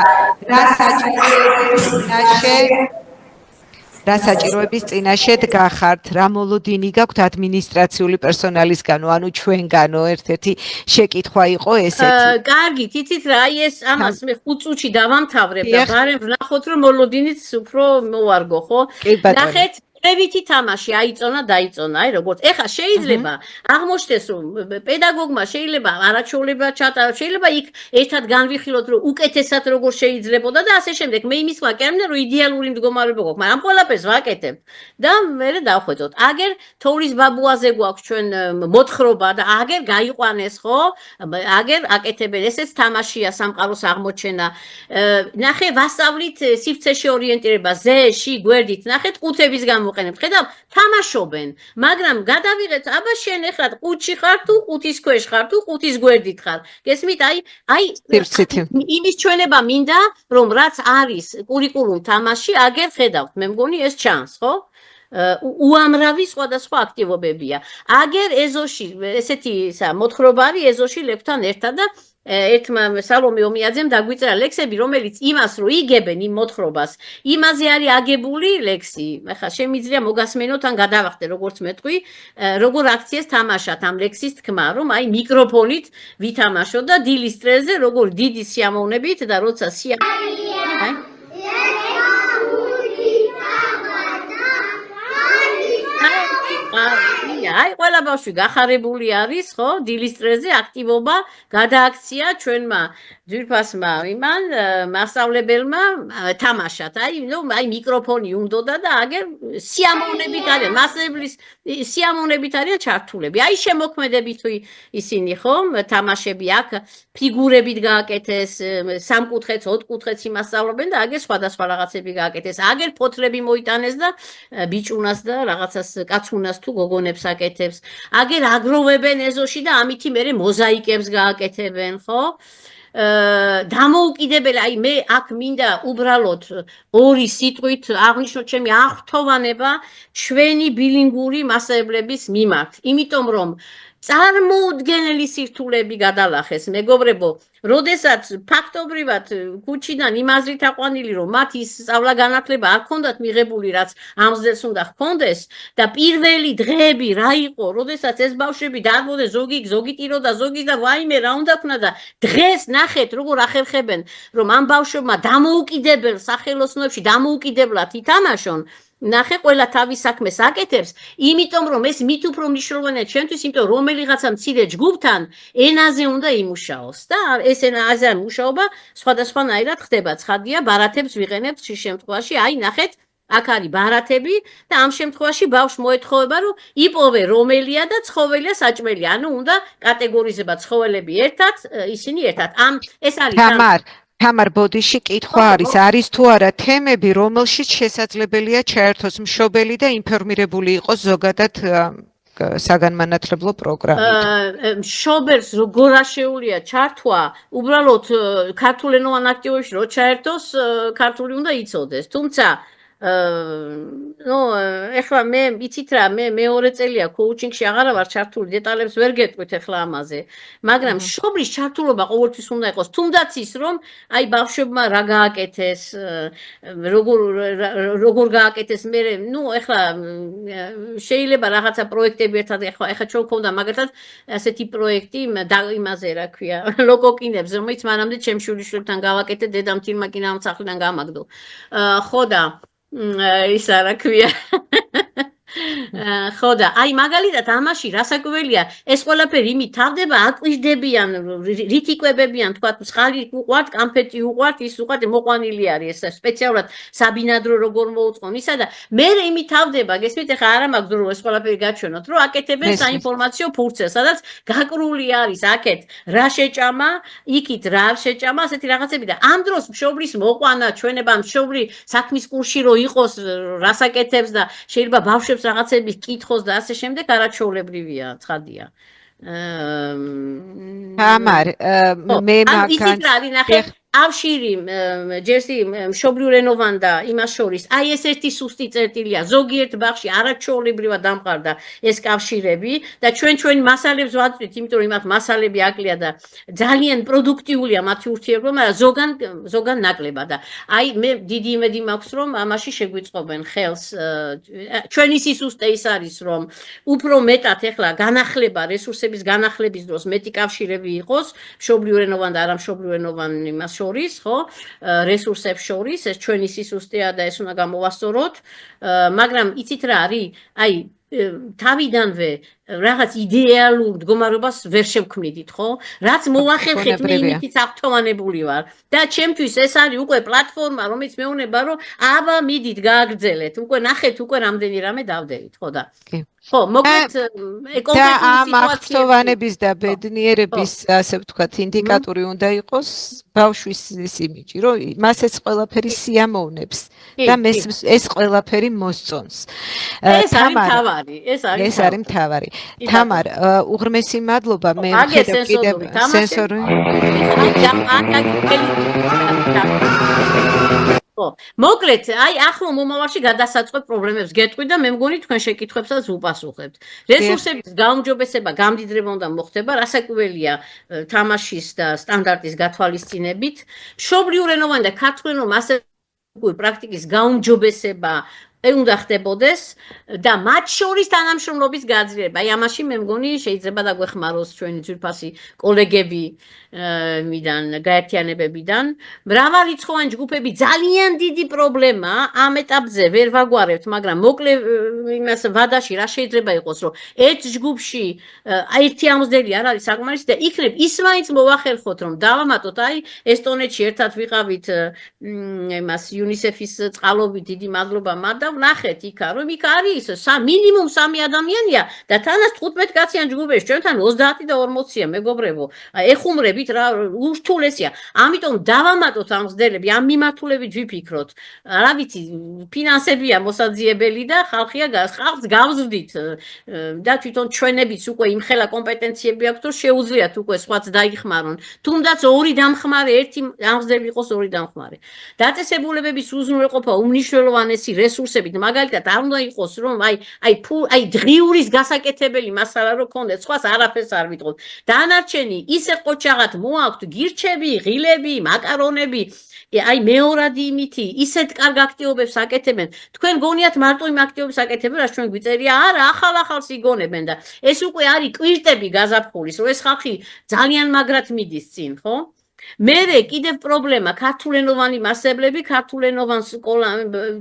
რა საჭიროების წინაშე დგახართ, რა მოლოდინი გაქვთ ადმინისტრაციული პერსონალისგანო, ანუ ჩვენგანო, ერთ-ერთი შეკითხვა იყო ესეთი. კარგი, თითით რა, აი ეს ამას მე 5 წუთში დავამთავრებ და ბარემ ვნახოთ რომ მოლოდინიც უფრო მოვარგო, ხო? ნახეთ წერითი თამაში აიწონა, დაიწონა, აი როგორც. ეხლა შეიძლება აღმოჩნდეს, რომ პედაგოგმა შეიძლება არაჩვეულება ჩატარო, შეიძლება იქ ერთად განვიხილოთ, რომ უკეთესად როგორ შეიძლებოდა და ასე შემდეგ. მე იმის ვაკეთებ, რომ იდეალური მდგომარეობა გვაქვს, მაგრამ ამ ყველაფერს ვაკეთებ და მე დავხვეწოთ. აგერ თოვლის ბაბუაზე გვაქვს ჩვენ მოთხრობა და აგერ გაიყვანეს, ხო? აგერ აკეთებენ, ესეც თამაშია, სამყაროს აღმოჩენა. ნახე, ვასწავლით სივრცეში ორიენტირება, ზეში, გვერდით, ნახეთ ყუთების გამოყენებთ. ხედავ, თამაშობენ, მაგრამ გადავიღეთ, აბა შენ ეხლა ყუთში ხარ თუ ყუთის ქვეშ ხარ თუ ყუთის გვერდით ხარ. გესმით? აი იმის ჩვენება მინდა, რომ რაც არის კურიკულუმ თამაში, აგერ ხედავთ, მე მგონი ეს ჩანს, ხო? უამრავი სხვადასხვა აქტივობებია. აგერ ეზოში ესეთი მოთხრობა არის ეზოში ლეკვთან ერთად და ერთმა სალომე ომიაძემ დაგვიწერა ლექსები, რომელიც იმას რო იგებენ იმ მოთხრობას, იმაზე არის აგებული ლექსი. ახლა შემიძლია მოგასმენოთ ან გადავახდე, როგორც მეტყვი, როგორ აქციას თამაშად ამ ლექსის თქმა, რომ აი მიკროფონით ვითამაშო და დილის წრეზე როგორ დიდი სიამოვნებით და როცა აი ყველა ბავშვი გახარებული არის, ხო? დილის წრეზე აქტივობა გადააქცია ჩვენმა ძვირფასმა იმან მასწავლებელმა თამაშად. აი მიკროფონი უნდოდა და აგერ სიამოვნებით არიან, მასწავლებლის სიამოვნებით არიან ჩართულები. აი შემოქმედებით ისინი, ხო? თამაშები აქ ფიგურებით გააკეთეს, სამკუთხედს, ოთხკუთხედს იმასწავლობენ და აგერ სხვადასხვა რაღაცები გააკეთეს. აგერ ფოთლები მოიტანეს და ბიჭუნას და რაღაცას კაცუნას თუ გოგონებს აკეთებს. აგერ აგროვებენ ეზოში და ამითი მერე მოზაიკებს გააკეთებენ, ხო? დამოუკიდებელი, აი მე აქ მინდა უბრალოდ ორი სიტყვით აღნიშნოთ ჩემი აღფრთოვანება ჩვენი ბილინგური მასწავლებლების მიმართ, იმიტომ რომ წარმოუდგენელი სირთულეები გადალახეს, მეგობრებო, როდესაც ფაქტობრივად ქუჩიდან იმაზრით აყვანილი, რომ მათ ის სწავლა-განათლება არ ჰქონდათ მიღებული, რაც ამზდელს უნდა ჰქონდეს და პირველი დღეები რა იყო, როდესაც ეს ბავშვები დარბოდნენ, ზოგი ტიროდა, ზოგი და ვაიმე რა უნდა ქნა და დღეს ნახეთ, როგორ ახერხებენ, რომ ამ ბავშვებმა დამოუკიდებელ სახელოსნოებში დამოუკიდებლად ითამაშონ. ნახე ყველა თავის საქმეს აკეთებს, იმიტომ რომ ეს მით უფრო მნიშვნელოვანია ჩვენთვის, იმიტომ რომ რომელიღაცა მცირე ჯგუფთან ენაზე უნდა იმუშაოს და ეს ენაზე მუშაობა სხვადასხვანაირად ხდება. ცხადია, ბარათებს ვიყენებთ შე შემთხვევაში, აი ნახეთ, აქ არის ბარათები და ამ შემთხვევაში ბავშვს მოეთხოვება, რომ იპოვე რომელია და ცხოველია საჭმელია. ანუ უნდა კატეგორიზება ცხოველები ერთად, ისინი ერთად. ეს არის თამარ ბოდიში კითხვა არის თუ არა თემები, რომელშიც შესაძლებელია ჩაერთოს მშობელი და ინფორმირებული იყოს ზოგადად საგანმანათლებლო პროგრამით. მშობელს როგორ აშეულია ჩართვა, უბრალოდ ქართულენოვან აქტივობაში რო ჩაერთოს, ქართული უნდა იცოდეს. თუმცა ეხლა მე იცით რა, მე მეორე წელია კოუჩინგში აღარა ვარ ჩართული, დეტალებს ვერ გეტყვით ეხლა ამაზე, მაგრამ მშობლის ჩართულობა ყოველთვის უნდა იყოს, თუნდაც ის რომ აი ბავშვებმა რა გააკეთეს, როგორ გააკეთეს, მე ეხლა შეიძლება რაღაცა პროექტები ერთად ეხლა ჩვენ გვქონდა მაგალითად ასეთი პროექტი იმაზე რა ქვია, ლოკოკინებს, რომელიც მანამდე ჩემ შვილიშვილთან გავაკეთე, დედამთილმა კი ნამსახლიდან გამაგდო. ხო და ის რა ქვია ხო და აი მაგალითად ამაში რასაკვირველია ეს ყველაფერი იმით თავდება აკვირდებიან რით იკვებებიან თქვა წყალი უყვართ კამფეტი უყვართ ის უყვართ მოყვანილი არის ეს სპეციალურად საბინადრო როგორ მოუწყონ ისა და მე იმით თავდება გესმით ეხლა არ მაქვს დრო ეს ყველაფერი გაჩვენოთ რომ აკეთებენ საინფორმაციო ფურცელს სადაც გაკრული არის აქეთ რა შეჭამა იქით რა შეჭამა ასეთი რაღაცები და ამ დროს მშობლის მოყვანა ჩვენება მშობლი საქმის კურსში რო იყოს რასაკეთებს და შეიძლება ბავშვებს რაღაცები კითხოს და ასე შემდეგ არაჩვეულებრივია, ცხადია. თამარ, მე მაგას ავშირი ჯერსი მშობლიურენოვან და იმას შორის აი ეს ერთი სუსტი წერტილია ზოგიერთ ბაღში არაჩვეულებრივად დამყარდა ეს კავშირები და ჩვენი მასალებს ვაწვით იმიტომ რომ იმათ მასალები აკლია და ძალიან პროდუქტიულია მათი ურთიერთობა მაგრამ ზოგან ნაკლებად და აი მე დიდი იმედი მაქვს რომ ამაში შეგვიწყობენ ხელს ჩვენი სისუსტე ის არის რომ უფრო მეტად ეხლა განახლება რესურსების განახლების დროს მეტი კავშირები იყოს მშობლიურენოვან და არამშობლიურენოვან იმას შორის, ხო, რესურსებს შორის, ეს ჩვენი სისუსტეა და ეს უნდა გამოვასწოროთ, მაგრამ იცით რა არის, აი თავიდანვე რაღაც იდეალურ მდგომარეობას ვერ შევქმნიდით, ხო? რაც მოვახერხეთ მე იმითიც აღფრთოვანებული ვარ და ჩემთვის ეს არის უკვე პლატფორმა, რომელიც მეუბნება რომ აბა მიდით გააგრძელეთ, უკვე ნახეთ, უკვე რამდენი რამე დავდებით, ხო და ხო, მოკლედ ეკონკრეტული სიტუაციების და ბედნიერების, ასე ვთქვათ, ინდიკატორი უნდა იყოს ბავშვის იმიჯი, რომ მას ეს ყველაფერი სიამოვნებს და ეს ყველაფერი მოსწონს. ეს არის მთავარი, ეს არის მთავარი. თამარ, უღრმესი მადლობა, მე ვხედავ კიდევ სენსორი. ხო, მოკლედ, აი ახლო მომავალში გადასაწყობ პრობლემებს გეტყვი და მე მგონი თქვენ შეკითხვებსაც უპასუხებთ. რესურსების გაუმჯობესება გამდიდრება უნდა მოხდება, რასაკვირველია თამაშის და სტანდარტის გათვალისწინებით. მშობლიურენოვანი და ქართულენოვანი ასე პრაქტიკის გაუმჯობესება უნდა ხდებოდეს და მათ შორის თანამშრომლობის გაძლიერება. აი ამაში მე მგონი შეიძლება დაგვეხმაროს ჩვენი ძვირფასი კოლეგები მიდან გაერთიანებებიდან. მრავალრიცხოვანი ჯგუფები ძალიან დიდი პრობლემა ამ ეტაპზე ვერ ვაგვარებთ, მაგრამ მოკლე იმას ვადაში რა შეიძლება იყოს, რომ ერთ ჯგუფში ერთი ამსდელი არ არის საკმარისი და იქნებ ის მაინც მოვახერხოთ, რომ დავამატოთ, აი ესტონეთში ერთად ვიყავით იმას UNICEF-ის წყალობით, დიდი მადლობა მათ და ვნახეთ იქა, რომ იქ არის მინიმუმ 3 ადამიანია და თანაც 15 კაციან ჯგუფებში, ჩვენთან 30 და 40-ია, მეგობრებო. ეხუმრებით რა ურთულესია. ამიტომ დავამატოთ ამ მგზნელები, ამ მიმართულებით ვიფიქროთ. რა ვიცი, ფინანსებია მოსაძიებელი და ხალხს გავზრდით და თვითონ ჩვენებიც უკვე იმხელა კომპეტენციები აქვს, რომ შეუძლიათ უკვე სხვაც დაიხმარონ. თუნდაც ორი დამხმარე, ერთი ამგზნელი იყოს ორი დამხმარე. დაწესებულებების უზრუნველყოფა უმნიშვნელოვანესი რესურსებით, მაგალითად, არ უნდა იყოს, რომ აი დღიურის გასაკეთებელი მასალა რო ქონდეს, სხვას არაფერს არ ვიტყობ. დანარჩენი ისე ყოჩაღად მოაქვთ გირჩები, ღილები, მაკარონები, აი მეორადი იმითი, ისეთ კარგ აქტივობებს აკეთებენ. თქვენ გონიათ მარტო იმ აქტივობებს აკეთებენ, რაც ჩვენ გვიწერია, არა, ახალ-ახალს იგონებენ და ეს უკვე არის კვირტები გაზაფხულის, რომ ეს ხალხი ძალიან მაგრად მიდის წინ, ხო? მერე კიდევ პრობლემა ქართულენოვანი მასწავლებლები ქართულენოვან სკოლა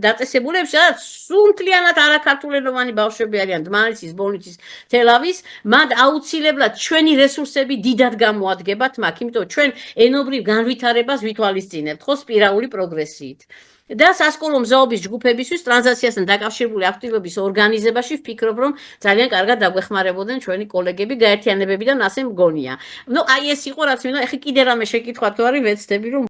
დაწესებულებს, სადაც სუნთლიანად არაქართულენოვანი ბავშვები არიან დმანისის, ბოლნისის, თელავის, მათ აუცილებლად ჩვენი რესურსები დიდად გამოადგებათ მაგ, იმიტომ ჩვენ ენობრივ განვითარებას ვითვალისწინებთ, ხო, სპირალური პროგრესიით. და სასკოლო მზაობის ჯგუფებისთვის ტრანზაქციასთან დაკავშირებული აქტივობის ორგანიზებაში ვფიქრობ, რომ ძალიან კარგად დაგვეხმარებოდნენ ჩვენი კოლეგები გაერთიანებებიდან, ასე მგონია. ნუ აი ეს იყო რაც მინდა, ეხლა კიდე რამე შეკითხვა თუ არის, ვეცდები რომ